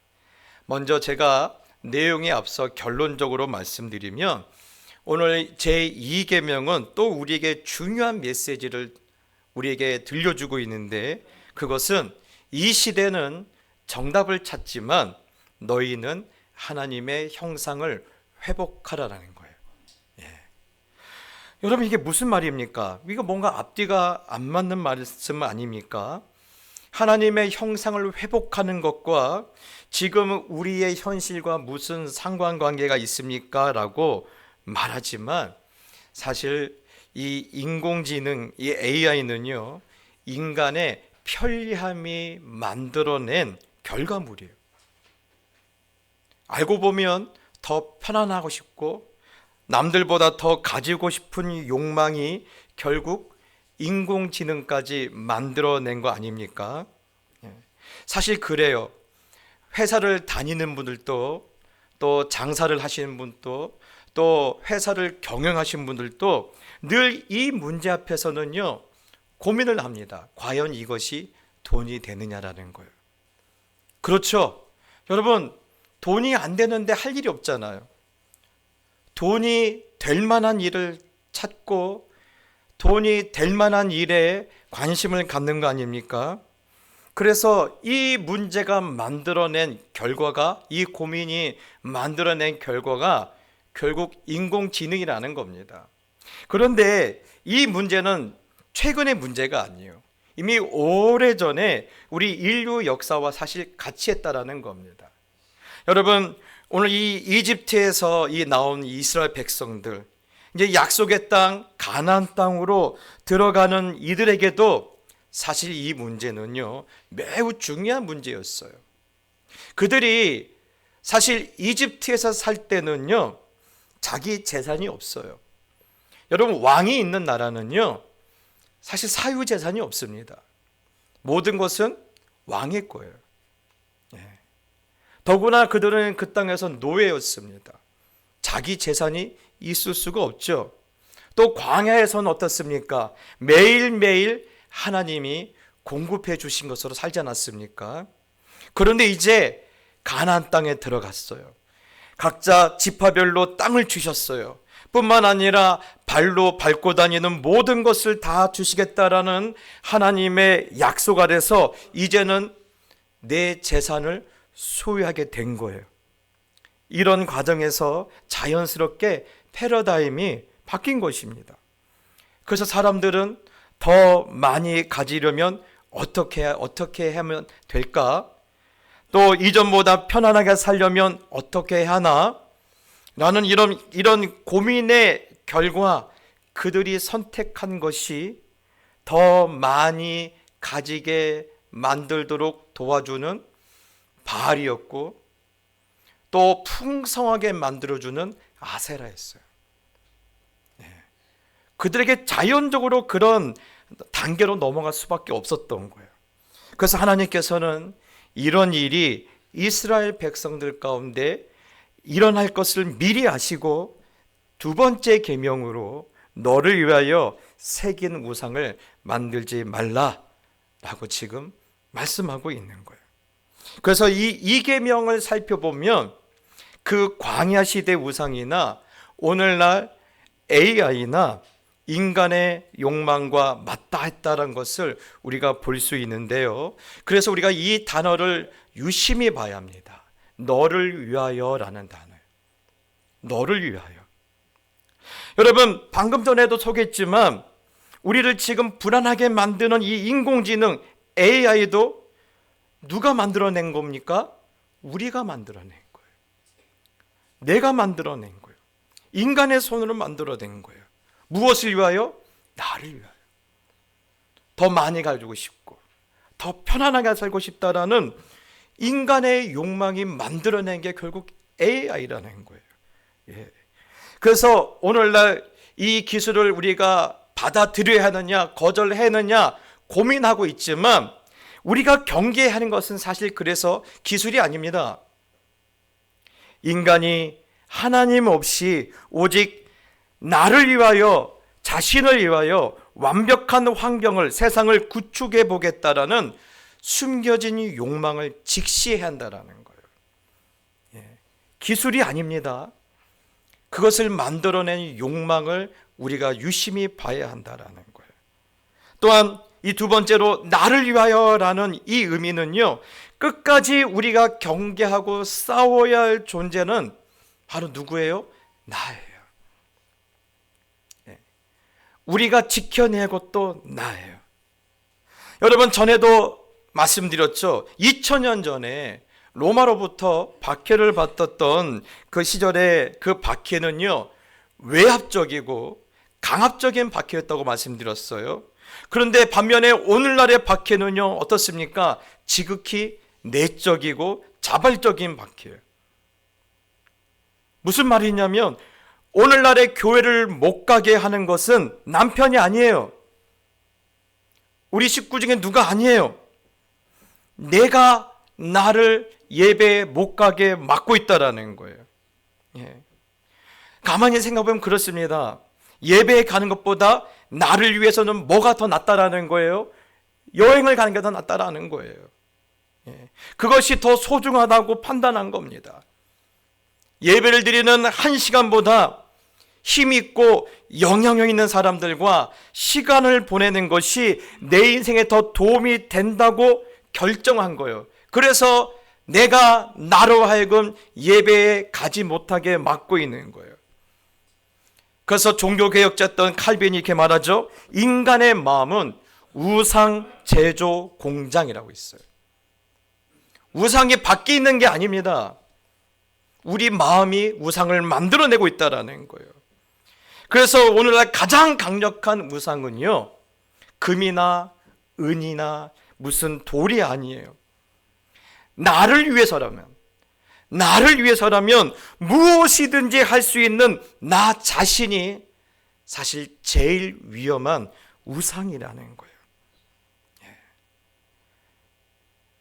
Speaker 3: 먼저 제가 내용에 앞서 결론적으로 말씀드리면 오늘 제 2계명은 또 우리에게 중요한 메시지를 우리에게 들려주고 있는데 그것은 이 시대는 정답을 찾지만 너희는 하나님의 형상을 회복하라라는 거예요. 여러분 이게 무슨 말입니까? 이거 뭔가 앞뒤가 안 맞는 말씀 아닙니까? 하나님의 형상을 회복하는 것과 지금 우리의 현실과 무슨 상관관계가 있습니까? 라고 말하지만 사실 이 인공지능, 이 AI는요 인간의 편리함이 만들어낸 결과물이에요. 알고 보면 더 편안하고 싶고 남들보다 더 가지고 싶은 욕망이 결국 인공지능까지 만들어낸 거 아닙니까? 사실 그래요. 회사를 다니는 분들도 또 장사를 하시는 분도 또 회사를 경영하시는 분들도 늘 이 문제 앞에서는요 고민을 합니다. 과연 이것이 돈이 되느냐라는 거예요. 그렇죠. 여러분 돈이 안 되는데 할 일이 없잖아요. 돈이 될 만한 일을 찾고 돈이 될 만한 일에 관심을 갖는 거 아닙니까? 그래서 이 문제가 만들어낸 결과가, 이 고민이 만들어낸 결과가 결국 인공지능이라는 겁니다. 그런데 이 문제는 최근의 문제가 아니에요. 이미 오래전에 우리 인류 역사와 사실 같이 했다라는 겁니다. 여러분, 오늘 이 이집트에서 나온 이스라엘 백성들, 이제 약속의 땅 가나안 땅으로 들어가는 이들에게도 사실 이 문제는요 매우 중요한 문제였어요. 그들이 사실 이집트에서 살 때는요 자기 재산이 없어요. 여러분, 왕이 있는 나라는요 사실 사유 재산이 없습니다. 모든 것은 왕의 거예요. 더구나 그들은 그 땅에서 노예였습니다. 자기 재산이 있을 수가 없죠. 또 광야에서는 어떻습니까? 매일매일 하나님이 공급해 주신 것으로 살지 않았습니까? 그런데 이제 가나안 땅에 들어갔어요. 각자 지파별로 땅을 주셨어요. 뿐만 아니라 발로 밟고 다니는 모든 것을 다 주시겠다라는 하나님의 약속 아래서 이제는 내 재산을 소유하게 된 거예요. 이런 과정에서 자연스럽게 패러다임이 바뀐 것입니다. 그래서 사람들은 더 많이 가지려면 어떻게 하면 될까? 또 이전보다 편안하게 살려면 어떻게 해야 하나? 라는 이런 고민의 결과 그들이 선택한 것이 더 많이 가지게 만들도록 도와주는 바알이었고, 또 풍성하게 만들어주는 아세라였어요. 그들에게 자연적으로 그런 단계로 넘어갈 수밖에 없었던 거예요. 그래서 하나님께서는 이런 일이 이스라엘 백성들 가운데 일어날 것을 미리 아시고 두 번째 계명으로 너를 위하여 새긴 우상을 만들지 말라라고 지금 말씀하고 있는 거예요. 그래서 이 계명을 살펴보면 그 광야 시대 우상이나 오늘날 AI나 인간의 욕망과 맞닿았다는 것을 우리가 볼 수 있는데요. 그래서 우리가 이 단어를 유심히 봐야 합니다. 너를 위하여라는 단어예요. 너를 위하여. 여러분, 방금 전에도 소개했지만 우리를 지금 불안하게 만드는 이 인공지능 AI도 누가 만들어낸 겁니까? 우리가 만들어낸 거예요. 내가 만들어낸 거예요. 인간의 손으로 만들어낸 거예요. 무엇을 위하여? 나를 위하여. 더 많이 가지고 싶고 더 편안하게 살고 싶다라는 인간의 욕망이 만들어낸 게 결국 AI라는 거예요. 그래서 오늘날 이 기술을 우리가 받아들여야 하느냐 거절하느냐 고민하고 있지만 우리가 경계해야 하는 것은 사실 그래서 기술이 아닙니다. 인간이 하나님 없이 오직 나를 위하여, 자신을 위하여 완벽한 환경을, 세상을 구축해 보겠다라는 숨겨진 욕망을 직시해야 한다라는 거예요. 기술이 아닙니다. 그것을 만들어낸 욕망을 우리가 유심히 봐야 한다라는 거예요. 또한 이 두 번째로 나를 위하여라는 이 의미는요, 끝까지 우리가 경계하고 싸워야 할 존재는 바로 누구예요? 나예요. 우리가 지켜내고 또 나예요. 여러분, 전에도 말씀드렸죠. 2000년 전에 로마로부터 박해를 받았던 그 시절에 그 박해는요, 외압적이고 강압적인 박해였다고 말씀드렸어요. 그런데 반면에 오늘날의 박해는요, 어떻습니까? 지극히 내적이고 자발적인 박해예요. 무슨 말이냐면 오늘날의 교회를 못 가게 하는 것은 남편이 아니에요. 우리 식구 중에 누가 아니에요. 내가 나를 예배에 못 가게 막고 있다라는 거예요. 가만히 생각해보면 그렇습니다. 예배에 가는 것보다 나를 위해서는 뭐가 더 낫다라는 거예요? 여행을 가는 게 더 낫다라는 거예요. 그것이 더 소중하다고 판단한 겁니다. 예배를 드리는 1시간보다 힘 있고 영향력 있는 사람들과 시간을 보내는 것이 내 인생에 더 도움이 된다고 결정한 거예요. 그래서 내가 나로 하여금 예배에 가지 못하게 막고 있는 거예요. 그래서 종교개혁자였던 칼빈이 이렇게 말하죠. 인간의 마음은 우상 제조 공장이라고 있어요. 우상이 밖에 있는 게 아닙니다. 우리 마음이 우상을 만들어내고 있다는 거예요. 그래서 오늘날 가장 강력한 우상은요, 금이나 은이나 무슨 돌이 아니에요. 나를 위해서라면 무엇이든지 할 수 있는 나 자신이 사실 제일 위험한 우상이라는 거예요.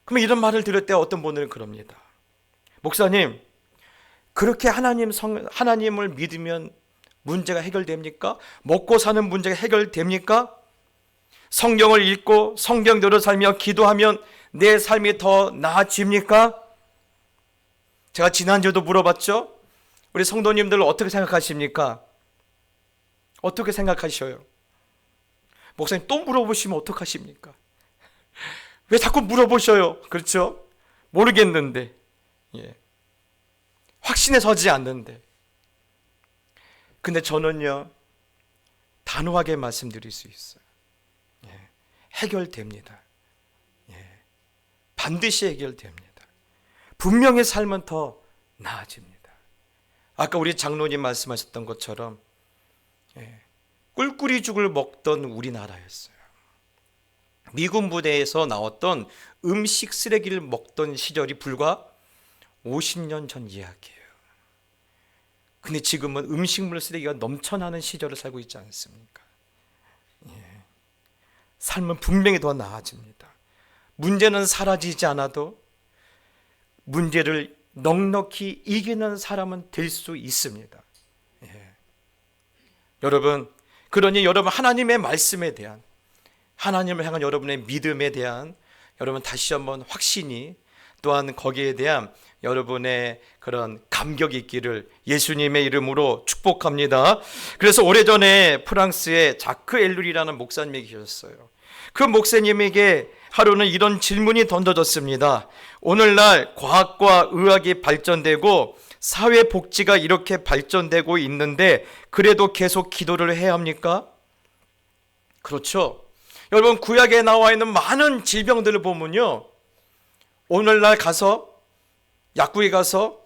Speaker 3: 그러면 이런 말을 들을 때 어떤 분들은 그럽니다. 목사님, 그렇게 하나님을 믿으면 문제가 해결됩니까? 먹고 사는 문제가 해결됩니까? 성경을 읽고 성경대로 살며 기도하면 내 삶이 더 나아집니까? 제가 지난주에도 물어봤죠? 우리 성도님들 어떻게 생각하십니까? 어떻게 생각하셔요? 목사님 또 물어보시면 어떡하십니까? 왜 자꾸 물어보셔요? 그렇죠? 모르겠는데, 확신에 서지 않는데. 근데 저는요, 단호하게 말씀드릴 수 있어요. 해결됩니다. 반드시 해결됩니다. 분명히 삶은 더 나아집니다. 아까 우리 장로님 말씀하셨던 것처럼 꿀꿀이죽을 먹던 우리나라였어요. 미군 부대에서 나왔던 음식 쓰레기를 먹던 시절이 불과 50년 전 이야기예요. 근데 지금은 음식물 쓰레기가 넘쳐나는 시절을 살고 있지 않습니까? 삶은 분명히 더 나아집니다. 문제는 사라지지 않아도 문제를 넉넉히 이기는 사람은 될 수 있습니다. 여러분, 그러니 여러분 하나님의 말씀에 대한, 하나님을 향한 여러분의 믿음에 대한 여러분 다시 한번 확신이, 또한 거기에 대한 여러분의 그런 감격이 있기를 예수님의 이름으로 축복합니다. 그래서 오래전에 프랑스에 자크 엘룰이라는 목사님이 계셨어요. 그 목사님에게 하루는 이런 질문이 던져졌습니다. 오늘날 과학과 의학이 발전되고 사회복지가 이렇게 발전되고 있는데 그래도 계속 기도를 해야 합니까? 그렇죠. 여러분, 구약에 나와 있는 많은 질병들을 보면요, 오늘날 가서 약국에 가서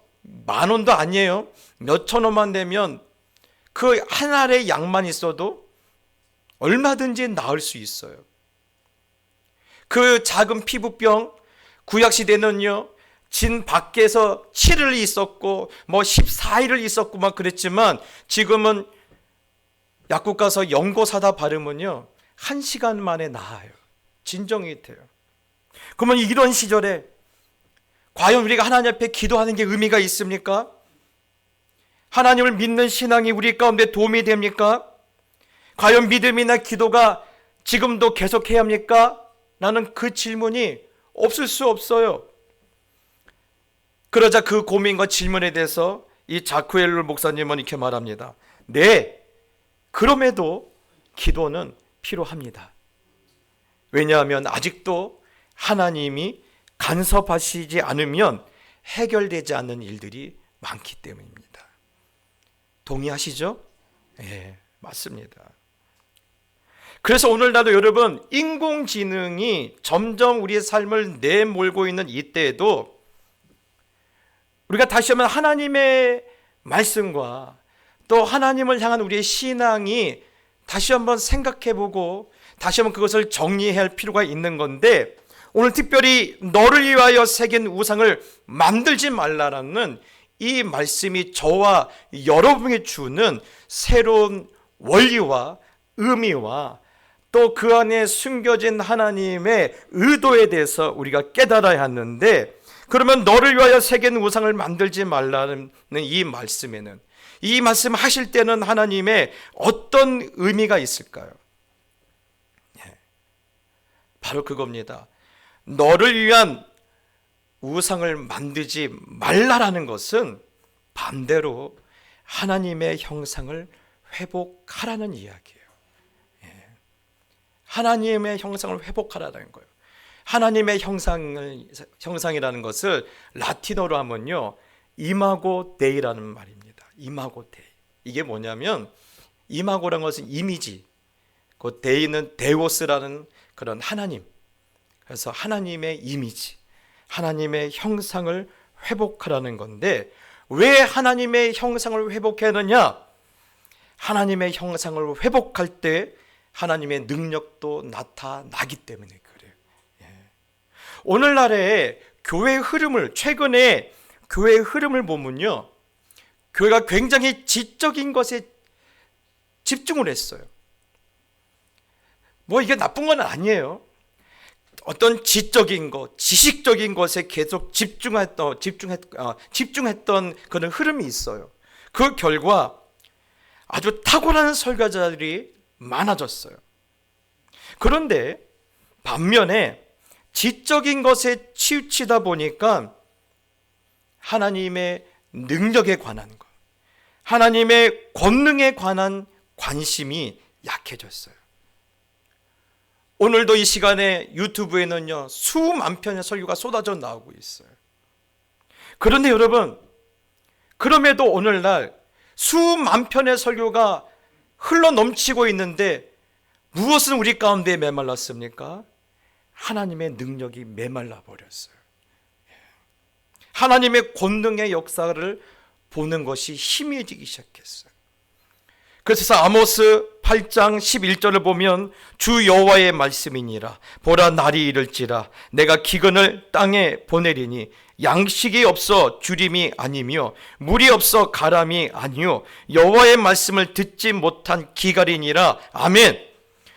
Speaker 3: 10,000원도 아니에요. 몇천 원만 내면 그 한 알의 약만 있어도 얼마든지 나을 수 있어요. 그 작은 피부병, 구약시대는요, 진 밖에서 7일 있었고 14일을 있었고 막 그랬지만 지금은 약국 가서 연고 사다 바르면요 1시간 만에 나아요. 진정이 돼요. 그러면 이런 시절에 과연 우리가 하나님 앞에 기도하는 게 의미가 있습니까? 하나님을 믿는 신앙이 우리 가운데 도움이 됩니까? 과연 믿음이나 기도가 지금도 계속해야 합니까? 라는 그 질문이 없을 수 없어요. 그러자 그 고민과 질문에 대해서 이 자크 엘룰 목사님은 이렇게 말합니다. 네, 그럼에도 기도는 필요합니다. 왜냐하면 아직도 하나님이 간섭하시지 않으면 해결되지 않는 일들이 많기 때문입니다. 동의하시죠? 네, 맞습니다. 그래서 오늘날도 여러분, 인공지능이 점점 우리의 삶을 내몰고 있는 이때에도 우리가 다시 한번 하나님의 말씀과 또 하나님을 향한 우리의 신앙이 다시 한번 생각해보고 다시 한번 그것을 정리해야 할 필요가 있는 건데, 오늘 특별히 너를 위하여 새긴 우상을 만들지 말라라는 이 말씀이 저와 여러분에게 주는 새로운 원리와 의미와 또 그 안에 숨겨진 하나님의 의도에 대해서 우리가 깨달아야 하는데, 그러면 너를 위하여 새긴 우상을 만들지 말라는 이 말씀에는, 이 말씀 하실 때는 하나님의 어떤 의미가 있을까요? 바로 그겁니다. 너를 위한 우상을 만들지 말라라는 것은 반대로 하나님의 형상을 회복하라는 이야기예요. 하나님의 형상을 회복하라는 거예요. 하나님의 형상이라는 것을 라틴어로 하면요, 이마고 데이라는 말입니다. 이마고 데이. 이게 뭐냐면 이마고라는 것은 이미지, 그 데이는 데오스라는 그런 하나님. 그래서 하나님의 이미지, 하나님의 형상을 회복하라는 건데, 왜 하나님의 형상을 회복하느냐? 하나님의 형상을 회복할 때 하나님의 능력도 나타나기 때문에 그래요. 오늘날의 교회의 흐름을, 최근에 교회의 흐름을 보면요, 교회가 굉장히 지적인 것에 집중을 했어요. 뭐 이게 나쁜 건 아니에요. 어떤 지적인 것, 지식적인 것에 계속 집중했던 그런 흐름이 있어요. 그 결과 아주 탁월한 설교자들이 많아졌어요. 그런데 반면에 지적인 것에 치우치다 보니까 하나님의 능력에 관한 것, 하나님의 권능에 관한 관심이 약해졌어요. 오늘도 이 시간에 유튜브에는요, 수만 편의 설교가 쏟아져 나오고 있어요. 그런데 여러분, 그럼에도 오늘날 수만 편의 설교가 흘러 넘치고 있는데 무엇은 우리 가운데 메말랐습니까? 하나님의 능력이 메말라 버렸어요. 하나님의 권능의 역사를 보는 것이 희미해지기 시작했어요. 그래서 아모스 8장 11절을 보면 주 여호와의 말씀이니라. 보라, 날이 이를지라 내가 기근을 땅에 보내리니 양식이 없어 주림이 아니며 물이 없어 가람이 아니요 여호와의 말씀을 듣지 못한 기갈이니라. 아멘.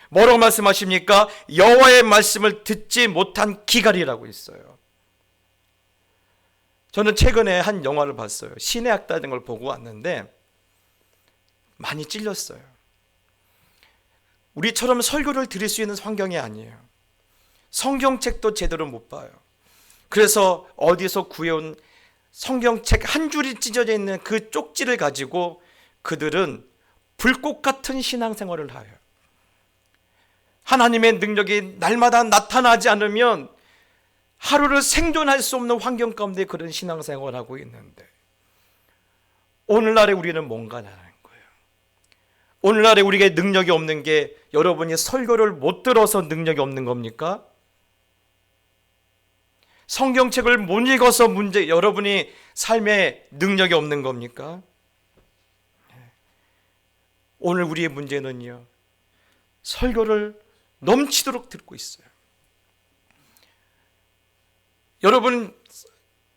Speaker 3: 뭐라고 말씀하십니까? 여호와의 말씀을 듣지 못한 기갈이라고 있어요. 저는 최근에 한 영화를 봤어요. 신의 악다라는 걸 보고 왔는데 많이 찔렸어요. 우리처럼 설교를 들을 수 있는 환경이 아니에요. 성경책도 제대로 못 봐요. 그래서 어디서 구해온 성경책 한 줄이 찢어져 있는 그 쪽지를 가지고 그들은 불꽃 같은 신앙생활을 해요. 하나님의 능력이 날마다 나타나지 않으면 하루를 생존할 수 없는 환경 가운데 그런 신앙생활을 하고 있는데, 오늘날에 우리는 뭔가 나는 거예요. 오늘날에 우리에게 능력이 없는 게 여러분이 설교를 못 들어서 능력이 없는 겁니까? 성경책을 못 읽어서 여러분이 삶에 능력이 없는 겁니까? 오늘 우리의 문제는요, 설교를 넘치도록 듣고 있어요. 여러분,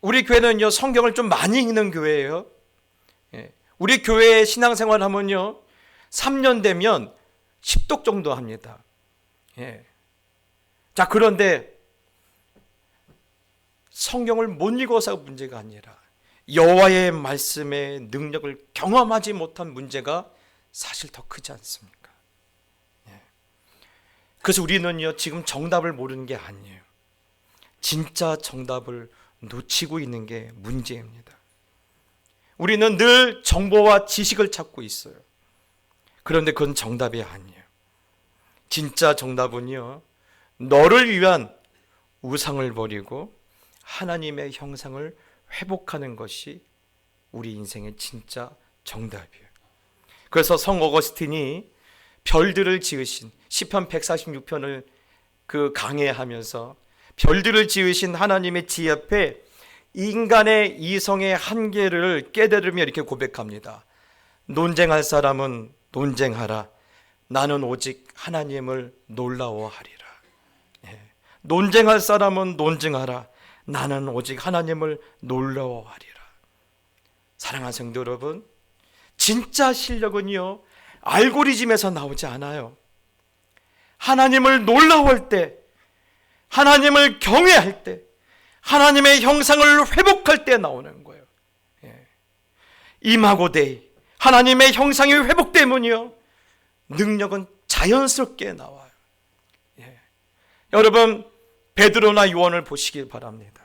Speaker 3: 우리 교회는요, 성경을 좀 많이 읽는 교회예요. 우리 교회 신앙생활 하면요, 3년 되면 10독 정도 합니다. 자, 그런데 성경을 못 읽어서 문제가 아니라 여호와의 말씀의 능력을 경험하지 못한 문제가 사실 더 크지 않습니까? 그래서 우리는요, 지금 정답을 모르는 게 아니에요. 진짜 정답을 놓치고 있는 게 문제입니다. 우리는 늘 정보와 지식을 찾고 있어요. 그런데 그건 정답이 아니에요. 진짜 정답은요, 너를 위한 우상을 버리고 하나님의 형상을 회복하는 것이 우리 인생의 진짜 정답이에요. 그래서 성 어거스틴이 별들을 지으신 시편 146편을 그 강해하면서 별들을 지으신 하나님의 지혜 앞에 인간의 이성의 한계를 깨달으며 이렇게 고백합니다. 논쟁할 사람은 논쟁하라. 나는 오직 하나님을 놀라워하리라. 논쟁할 사람은 논쟁하라. 나는 오직 하나님을 놀라워하리라. 사랑하는 성도 여러분, 진짜 실력은요, 알고리즘에서 나오지 않아요. 하나님을 놀라워할 때, 하나님을 경외할 때, 하나님의 형상을 회복할 때 나오는 거예요. 이마고데이, 하나님의 형상이 회복되면요, 능력은 자연스럽게 나와요. 여러분, 베드로나 요한을 보시길 바랍니다.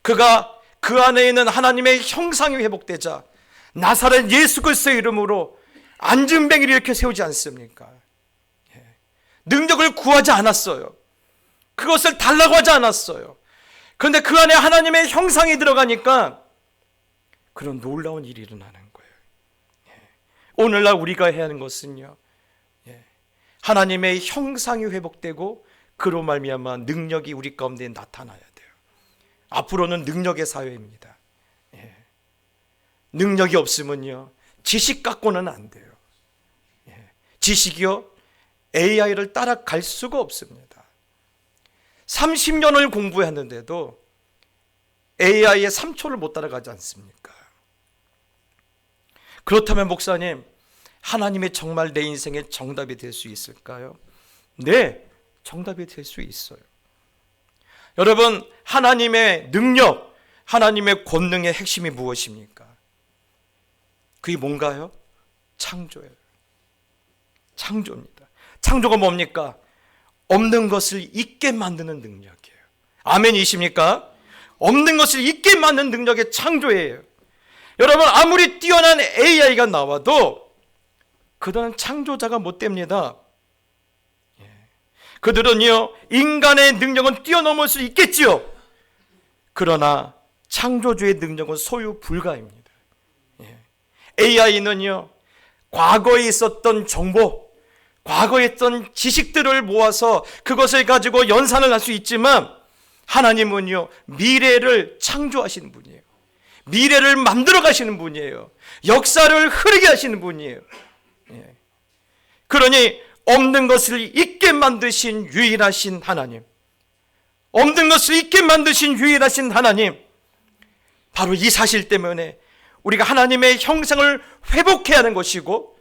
Speaker 3: 그가 그 안에 있는 하나님의 형상이 회복되자 나사렛 예수 그리스도의 이름으로 안진뱅이를 이렇게 세우지 않습니까? 능력을 구하지 않았어요. 그것을 달라고 하지 않았어요. 그런데 그 안에 하나님의 형상이 들어가니까 그런 놀라운 일이 일어나는 거예요. 오늘날 우리가 해야 하는 것은요, 하나님의 형상이 회복되고 그로 말미암아 능력이 우리 가운데 나타나야 돼요. 앞으로는 능력의 사회입니다. 능력이 없으면요, 지식 갖고는 안 돼요. 지식이요, AI를 따라갈 수가 없습니다. 30년을 공부했는데도 AI의 3초를 못 따라가지 않습니까? 그렇다면 목사님, 하나님이 정말 내 인생의 정답이 될 수 있을까요? 네, 정답이 될 수 있어요. 여러분, 하나님의 능력, 하나님의 권능의 핵심이 무엇입니까? 그게 뭔가요? 창조예요. 창조입니다. 창조가 뭡니까? 없는 것을 있게 만드는 능력이에요. 아멘이십니까? 없는 것을 있게 만드는 능력의 창조예요. 여러분, 아무리 뛰어난 AI가 나와도 그들은 창조자가 못 됩니다. 그들은요, 인간의 능력은 뛰어넘을 수 있겠지요. 그러나 창조주의 능력은 소유 불가입니다. AI는요, 과거에 있었던 정보, 과거에 있던 지식들을 모아서 그것을 가지고 연산을 할 수 있지만 하나님은요, 미래를 창조하시는 분이에요. 미래를 만들어 가시는 분이에요. 역사를 흐르게 하시는 분이에요. 그러니 없는 것을 있게 만드신 유일하신 하나님, 없는 것을 있게 만드신 유일하신 하나님, 바로 이 사실 때문에 우리가 하나님의 형상을 회복해야 하는 것이고,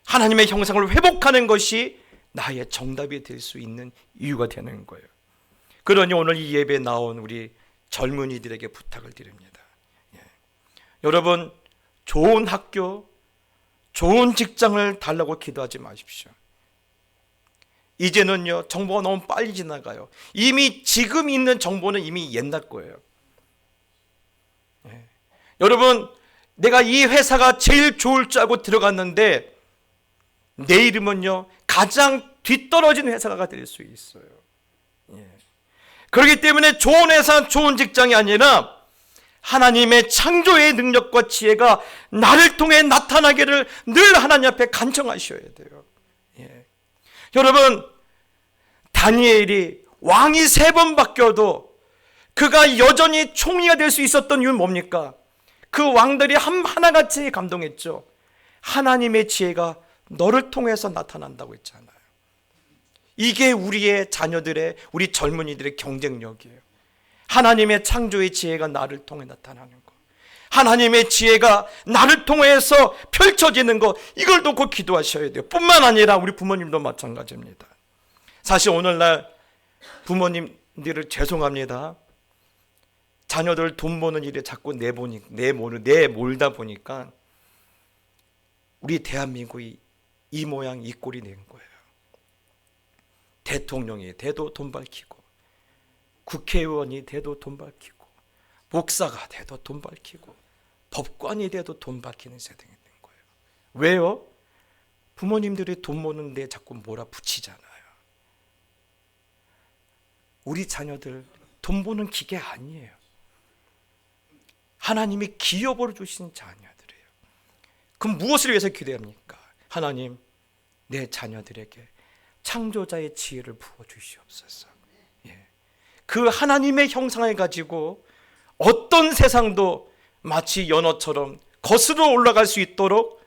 Speaker 3: 하나님의 형상을 회복하는 것이 나의 정답이 될 수 있는 이유가 되는 거예요. 그러니 오늘 이 예배에 나온 우리 젊은이들에게 부탁을 드립니다. 여러분, 좋은 학교, 좋은 직장을 달라고 기도하지 마십시오. 이제는요, 정보가 너무 빨리 지나가요. 이미 지금 있는 정보는 이미 옛날 거예요. 여러분, 내가 이 회사가 제일 좋을 줄 알고 들어갔는데 내일이면요, 가장 뒤떨어진 회사가 될 수 있어요. 그렇기 때문에 좋은 회사, 좋은 직장이 아니라 하나님의 창조의 능력과 지혜가 나를 통해 나타나기를 늘 하나님 앞에 간청하셔야 돼요. 여러분, 다니엘이 왕이 3번 바뀌어도 그가 여전히 총리가 될 수 있었던 이유는 뭡니까? 그 왕들이 하나같이 감동했죠. 하나님의 지혜가 너를 통해서 나타난다고 했잖아요. 이게 우리의 자녀들의, 우리 젊은이들의 경쟁력이에요. 하나님의 창조의 지혜가 나를 통해 나타나는 것, 하나님의 지혜가 나를 통해서 펼쳐지는 것, 이걸 놓고 기도하셔야 돼요. 뿐만 아니라 우리 부모님도 마찬가지입니다. 사실 오늘날 부모님들을 죄송합니다. 자녀들 돈 버는 일에 자꾸 내몰다 보니까 우리 대한민국이 이 모양 이 꼴이 된 거예요. 대통령이 돼도 돈 밝히고, 국회의원이 돼도 돈 밝히고, 목사가 돼도 돈 밝히고, 법관이 돼도 돈 밝히는 세상이 된 거예요. 왜요? 부모님들이 돈 모는데 자꾸 몰아붙이잖아요. 우리 자녀들 돈 버는 기계 아니에요. 하나님이 기업으로 주신 자녀들이에요. 그럼 무엇을 위해서 기도합니까? 하나님, 내 자녀들에게 창조자의 지혜를 부어주시옵소서. 그 하나님의 형상을 가지고 어떤 세상도 마치 연어처럼 거슬러 올라갈 수 있도록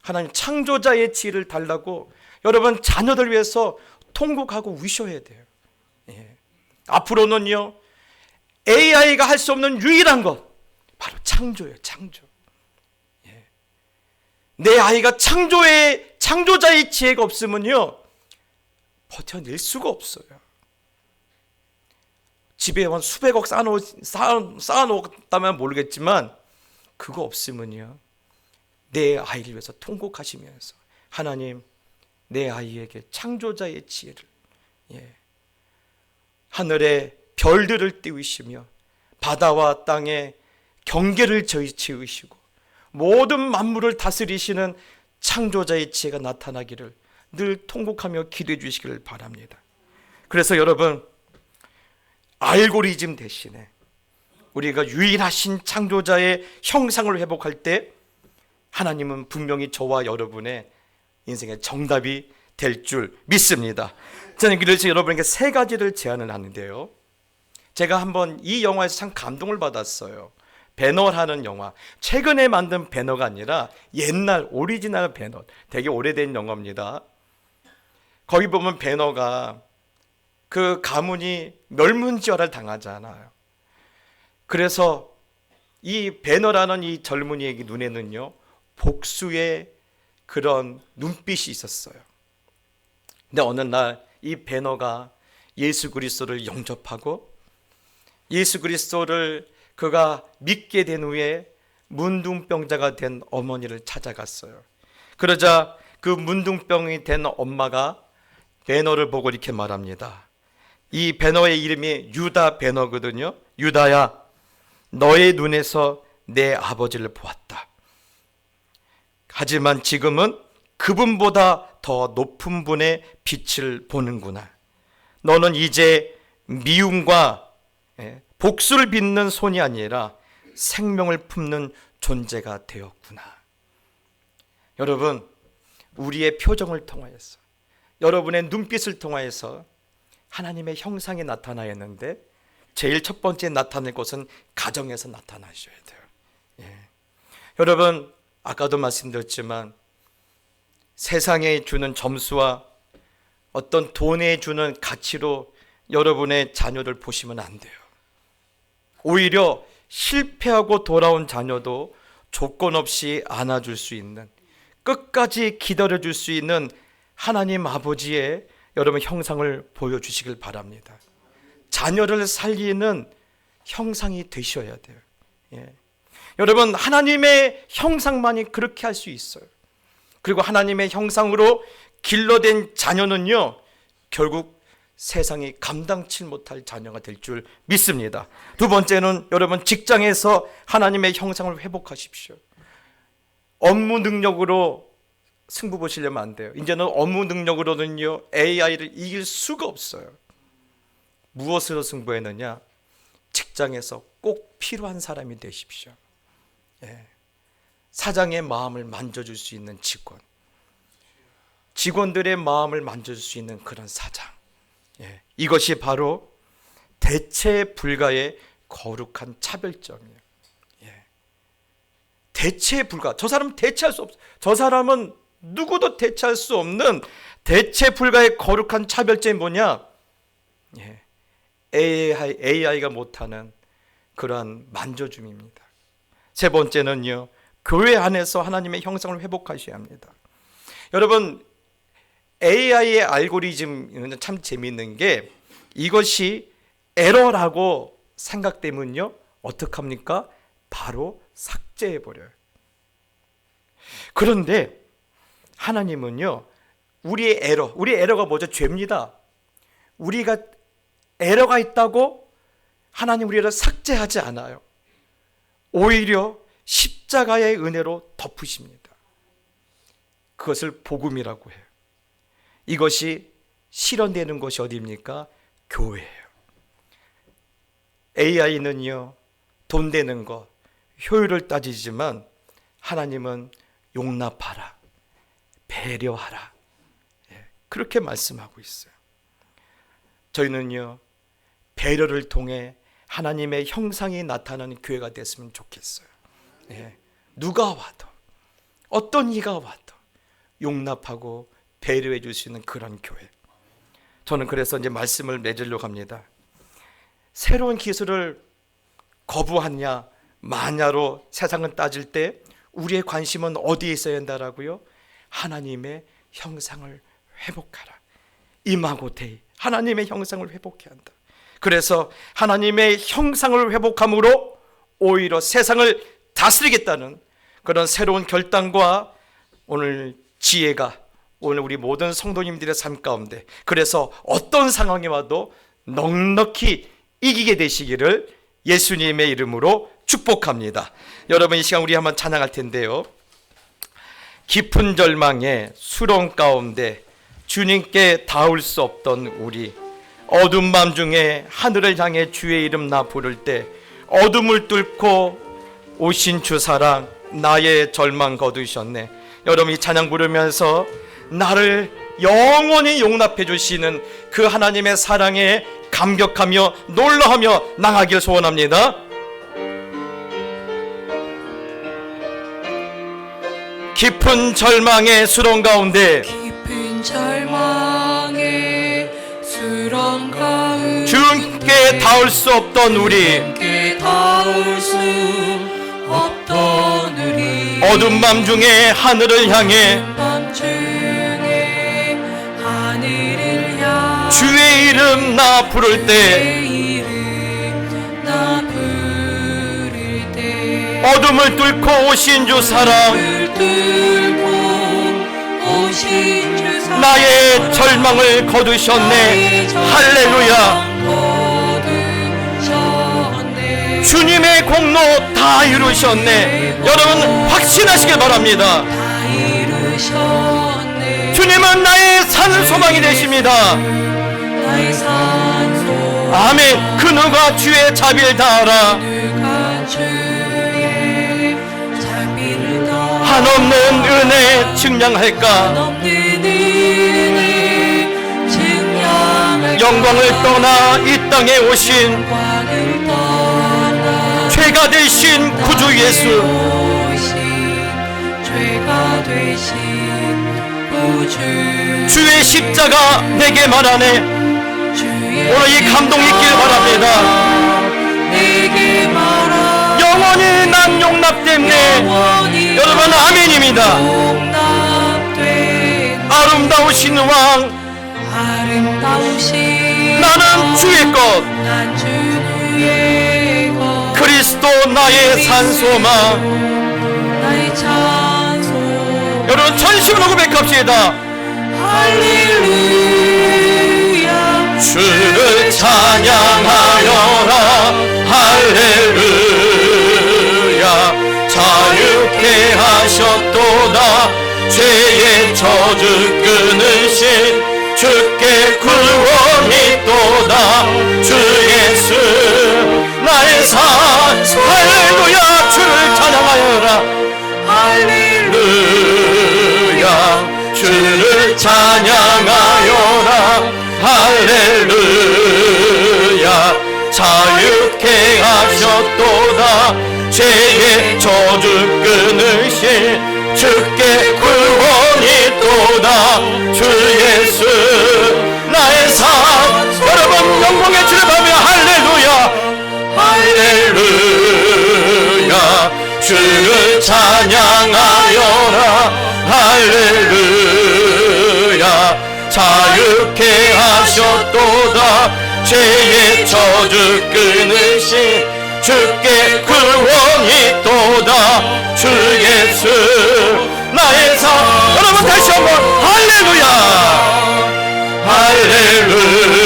Speaker 3: 하나님 창조자의 지혜를 달라고 여러분 자녀들 위해서 통곡하고 우셔야 돼요. 앞으로는요, AI가 할 수 없는 유일한 것, 바로 창조예요. 창조. 내 아이가 창조자의 지혜가 없으면요, 버텨낼 수가 없어요. 집에 한 수백억 쌓아놓았다면 모르겠지만 그거 없으면요, 내 아이를 위해서 통곡하시면서 하나님, 내 아이에게 창조자의 지혜를, 하늘의 별들을 띄우시며 바다와 땅에 경계를 지으시고 모든 만물을 다스리시는 창조자의 지혜가 나타나기를 늘 통곡하며 기도해 주시기를 바랍니다. 그래서 여러분, 알고리즘 대신에 우리가 유일하신 창조자의 형상을 회복할 때 하나님은 분명히 저와 여러분의 인생의 정답이 될 줄 믿습니다. 저는 그래서 여러분에게 세 가지를 제안을 하는데요. 제가 한번 이 영화에서 참 감동을 받았어요. 배너라는 영화, 최근에 만든 배너가 아니라 옛날 오리지널 배너, 되게 오래된 영화입니다. 거기 보면 배너가 그 가문이 멸문지화를 당하잖아요. 그래서 이 배너라는 이 젊은이의 눈에는요, 복수의 그런 눈빛이 있었어요. 근데 어느 날 이 배너가 예수 그리스도를 영접하고 예수 그리스도를 그가 믿게 된 후에 문둥병자가 된 어머니를 찾아갔어요. 그러자 그 문둥병이 된 엄마가 배너를 보고 이렇게 말합니다. 이 배너의 이름이 유다 배너거든요. 유다야, 너의 눈에서 내 아버지를 보았다. 하지만 지금은 그분보다 더 높은 분의 빛을 보는구나. 너는 이제 미움과 복수를 빚는 손이 아니라 생명을 품는 존재가 되었구나. 여러분, 우리의 표정을 통하여서, 여러분의 눈빛을 통하여서 하나님의 형상이 나타나야 하는데 제일 첫 번째 나타낼 것은 가정에서 나타나셔야 돼요. 여러분, 아까도 말씀드렸지만 세상에 주는 점수와 어떤 돈에 주는 가치로 여러분의 자녀를 보시면 안 돼요. 오히려 실패하고 돌아온 자녀도 조건 없이 안아줄 수 있는, 끝까지 기다려줄 수 있는 하나님 아버지의 여러분 형상을 보여주시길 바랍니다. 자녀를 살리는 형상이 되셔야 돼요. 여러분, 하나님의 형상만이 그렇게 할 수 있어요. 그리고 하나님의 형상으로 길러된 자녀는요, 결국 세상이 감당치 못할 자녀가 될 줄 믿습니다. 두 번째는 여러분, 직장에서 하나님의 형상을 회복하십시오. 업무 능력으로 승부 보시려면 안 돼요. 이제는 업무 능력으로는요, AI를 이길 수가 없어요. 무엇으로 승부했느냐? 직장에서 꼭 필요한 사람이 되십시오. 사장의 마음을 만져줄 수 있는 직원, 직원들의 마음을 만져줄 수 있는 그런 사장, 이것이 바로 대체 불가의 거룩한 차별점이에요. 대체 불가, 저 사람은 대체할 수 없어. 저 사람은 누구도 대체할 수 없는 대체 불가의 거룩한 차별점이 뭐냐? AI가 못하는 그러한 만져줌입니다. 세 번째는요, 교회 안에서 하나님의 형상을 회복하셔야 합니다. 여러분, AI의 알고리즘은 참 재미있는 게, 이것이 에러라고 생각되면요, 어떡합니까? 바로 삭제해버려요. 그런데 하나님은요, 우리의 에러가 뭐죠? 죄입니다. 우리가 에러가 있다고 하나님 우리를 삭제하지 않아요. 오히려 십자가의 은혜로 덮으십니다. 그것을 복음이라고 해요. 이것이 실현되는 것이 어디입니까? 교회예요. AI는요, 돈 되는 것, 효율을 따지지만 하나님은 용납하라, 배려하라, 그렇게 말씀하고 있어요. 저희는요, 배려를 통해 하나님의 형상이 나타나는 교회가 됐으면 좋겠어요. 누가 와도, 어떤 이가 와도 용납하고 배려해 줄 수 있는 그런 교회. 저는 그래서 이제 말씀을 맺으려고 합니다. 새로운 기술을 거부하냐 마냐로 세상은 따질 때 우리의 관심은 어디에 있어야 한다라고요? 하나님의 형상을 회복하라. 이마고테이, 하나님의 형상을 회복해야 한다. 그래서 하나님의 형상을 회복함으로 오히려 세상을 다스리겠다는 그런 새로운 결단과 오늘 지혜가 오늘 우리 모든 성도님들의 삶 가운데, 그래서 어떤 상황이 와도 넉넉히 이기게 되시기를 예수님의 이름으로 축복합니다. 여러분, 이 시간 우리 한번 찬양할 텐데요. 깊은 절망에 수렁 가운데 주님께 닿을 수 없던 우리, 어두운 밤 중에 하늘을 향해 주의 이름 나 부를 때 어둠을 뚫고 오신 주 사랑 나의 절망 거두셨네. 여러분 이 찬양 부르면서 나를 영원히 용납해 주시는 그 하나님의 사랑에 감격하며 놀라하며 나가길 소원합니다. 깊은 절망의 수렁 가운데
Speaker 1: 깊은 절망의 수렁 가운데
Speaker 3: 주께 닿을 수 없던 우리,
Speaker 1: 주께 닿을 수 없던 우리
Speaker 3: 어두운 밤 중에 하늘을 향해
Speaker 1: 밤중에 하늘을 향해
Speaker 3: 주의 이름 나 부를 때
Speaker 1: 주의 이름 나 부를 때
Speaker 3: 어둠을 뚫고 오신 주 사랑
Speaker 1: 을 뚫고 오신 주 사랑
Speaker 3: 나의 절망을 거두셨네. 할렐루야.
Speaker 1: 거두셨네.
Speaker 3: 주님의 공로 다 이루셨네. 여러분 확신하시길 바랍니다.
Speaker 1: 다 이루셨네.
Speaker 3: 주님은 나의 산 소망이 되십니다.
Speaker 1: 나의 산소
Speaker 3: 아멘. 그 누가 주의 자비를 다하라.
Speaker 1: 누가 주의 자비를 더
Speaker 3: 한없는 은혜 증량할까.
Speaker 1: 넘는 은혜 증량할
Speaker 3: 영광을 떠나 이 땅에 오신
Speaker 1: 영광을 떠나
Speaker 3: 죄가 되신 구주 예수,
Speaker 1: 오신 죄가 되신 구주
Speaker 3: 주의 십자가 내게 말하네.
Speaker 1: 주의
Speaker 3: 오늘 이 감동 있길 바랍니다.
Speaker 1: 내게 말하
Speaker 3: 영원히 난 용납됨네.
Speaker 1: 영원히
Speaker 3: 여러분 아멘입니다.
Speaker 1: 용납된
Speaker 3: 아름다우신 왕
Speaker 1: 아름다우신
Speaker 3: 나는 주의 것,
Speaker 1: 난 주의 것
Speaker 3: 그리스도 나의 산소망.
Speaker 1: 나의 찬송
Speaker 3: 여러분 전심으로 고백합시다.
Speaker 1: 할렐루야
Speaker 3: 주를 찬양하여라. 할렐루야. 자유케 하셨도다. 죄의 저주 끊으신 주께 구원이 또다. 주 예수 나의 산. 할렐루야. 주를 찬양하여라. 할렐루야. 주를 찬양하여라. 할렐루야. 자유케 하셨도다. 죄의 저주 끊으신 주께 구원이 또다. 주 예수 나의 산. 여러분 영광의 주를 받으며 할렐루야. 할렐루야. 주를 찬양하여라. 할렐루야. 자유케 하셨도다. 죄의 저주 끊으신 주께 구원이 또다. 주 예수 나의 산. 여러분 다시 한번 할렐루야.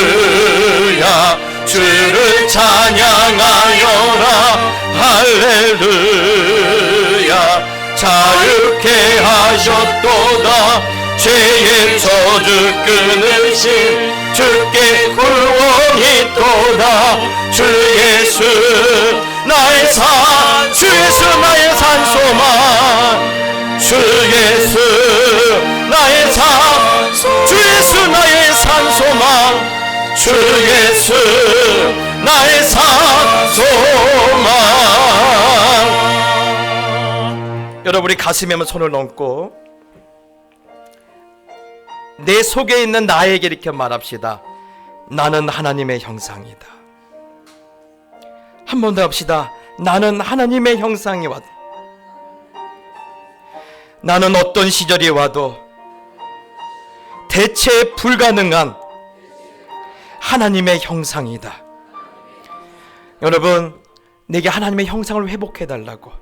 Speaker 3: 할렐루야. 주를 찬양하여라. 할렐루야. 자유케 하셨도다. 죄의 저주 끊으신 주께 구원이 또다. 주 예수 나의 산. 주 예수 나의 산소망. 주 예수 나의 산. 주 예수 나의 산소망. 주 예수 나의 산소망. 여러분 우리 가슴에 한번 손을 얹고 내 속에 있는 나에게 이렇게 말합시다. 나는 하나님의 형상이다. 한 번 더 합시다. 나는 하나님의 형상이 와도, 나는 어떤 시절이 와도 대체 불가능한 하나님의 형상이다. 여러분 내게 하나님의 형상을 회복해달라고,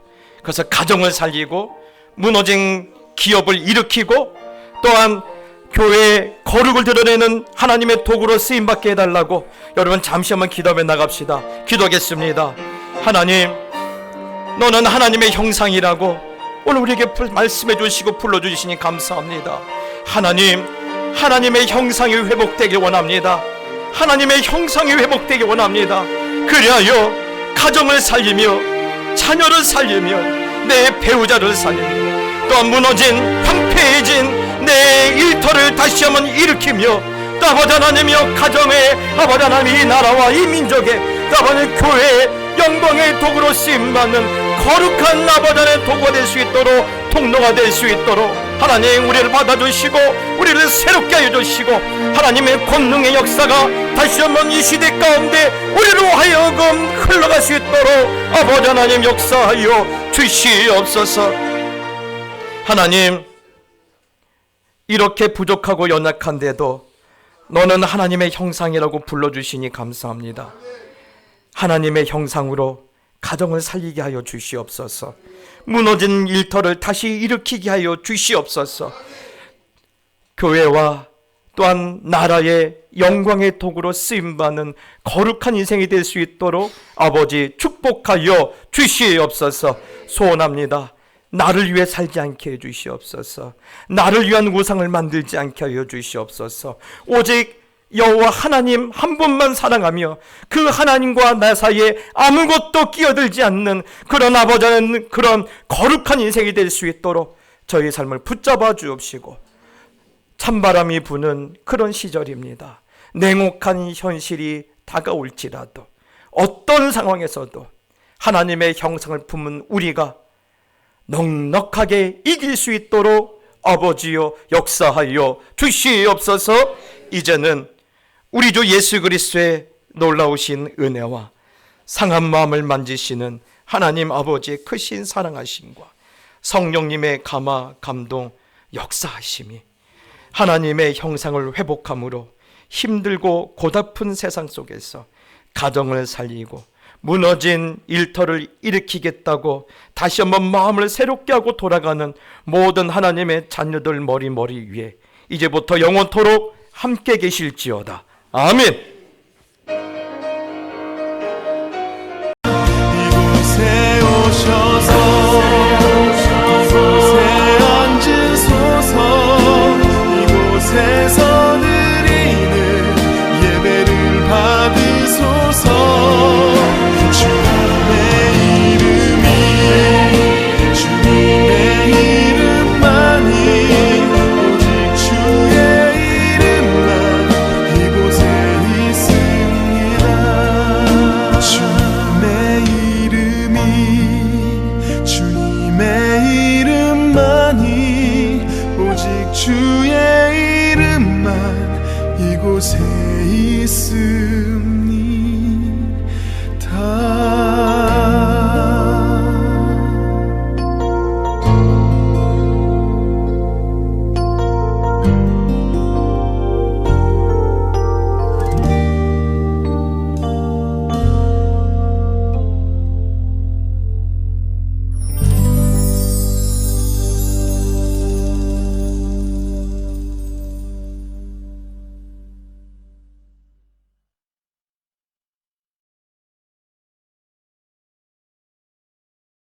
Speaker 3: 그래서 가정을 살리고 무너진 기업을 일으키고 또한 교회의 거룩을 드러내는 하나님의 도구로 쓰임받게 해달라고 여러분 잠시 한번 기도하며 나갑시다. 기도하겠습니다. 하나님, 너는 하나님의 형상이라고 오늘 우리에게 말씀해 주시고 불러주시니 감사합니다. 하나님, 하나님의 형상이 회복되길 원합니다. 하나님의 형상이 회복되기 원합니다. 그리하여 가정을 살리며 자녀를 살리며 내 배우자를 살리며 또한 무너진 황폐해진 내 일터를 다시 한번 일으키며 또 아버지 하나님이여 가정의 아버지 하나님 이 나라와 이 민족의 또 아버지 교회의 영광의 도구로 쓰임받는 거룩한 아버지 하나님의 도구가 될 수 있도록 통로가 될 수 있도록 하나님 우리를 받아주시고 우리를 새롭게 해주시고 하나님의 권능의 역사가 다시 한번 이 시대 가운데 우리로 하여금 흘러갈 수 있도록 아버지 하나님 역사하여 주시옵소서. 하나님 이렇게 부족하고 연약한데도 너는 하나님의 형상이라고 불러주시니 감사합니다. 하나님의 형상으로 가정을 살리게 하여 주시옵소서. 무너진 일터를 다시 일으키게 하여 주시옵소서. 교회와 또한 나라의 영광의 도구로 쓰임받는 거룩한 인생이 될 수 있도록 아버지 축복하여 주시옵소서. 소원합니다. 나를 위해 살지 않게 해주시옵소서. 나를 위한 우상을 만들지 않게 하여 주시옵소서. 오직 여호와 하나님 한 분만 사랑하며 그 하나님과 나 사이에 아무것도 끼어들지 않는 그런 아버지는 그런 거룩한 인생이 될 수 있도록 저희 삶을 붙잡아 주옵시고, 찬바람이 부는 그런 시절입니다. 냉혹한 현실이 다가올지라도 어떤 상황에서도 하나님의 형상을 품은 우리가 넉넉하게 이길 수 있도록 아버지여 역사하여 주시옵소서. 이제는 우리 주 예수 그리스도의 놀라우신 은혜와 상한 마음을 만지시는 하나님 아버지의 크신 사랑하심과 성령님의 감화 감동 역사하심이 하나님의 형상을 회복함으로 힘들고 고달픈 세상 속에서 가정을 살리고 무너진 일터를 일으키겠다고 다시 한번 마음을 새롭게 하고 돌아가는 모든 하나님의 자녀들 머리 위에 이제부터 영원토록 함께 계실지어다. 아멘.
Speaker 6: 이곳에 오셔서 이곳에 앉으소서. 이곳에서 드리는 예배를 받으소서. 주님의 이름만이 오직 주의 이름만 이곳에 있습니다. 주님의 이름만이 오직 주의 이름만 이곳에 있습니다.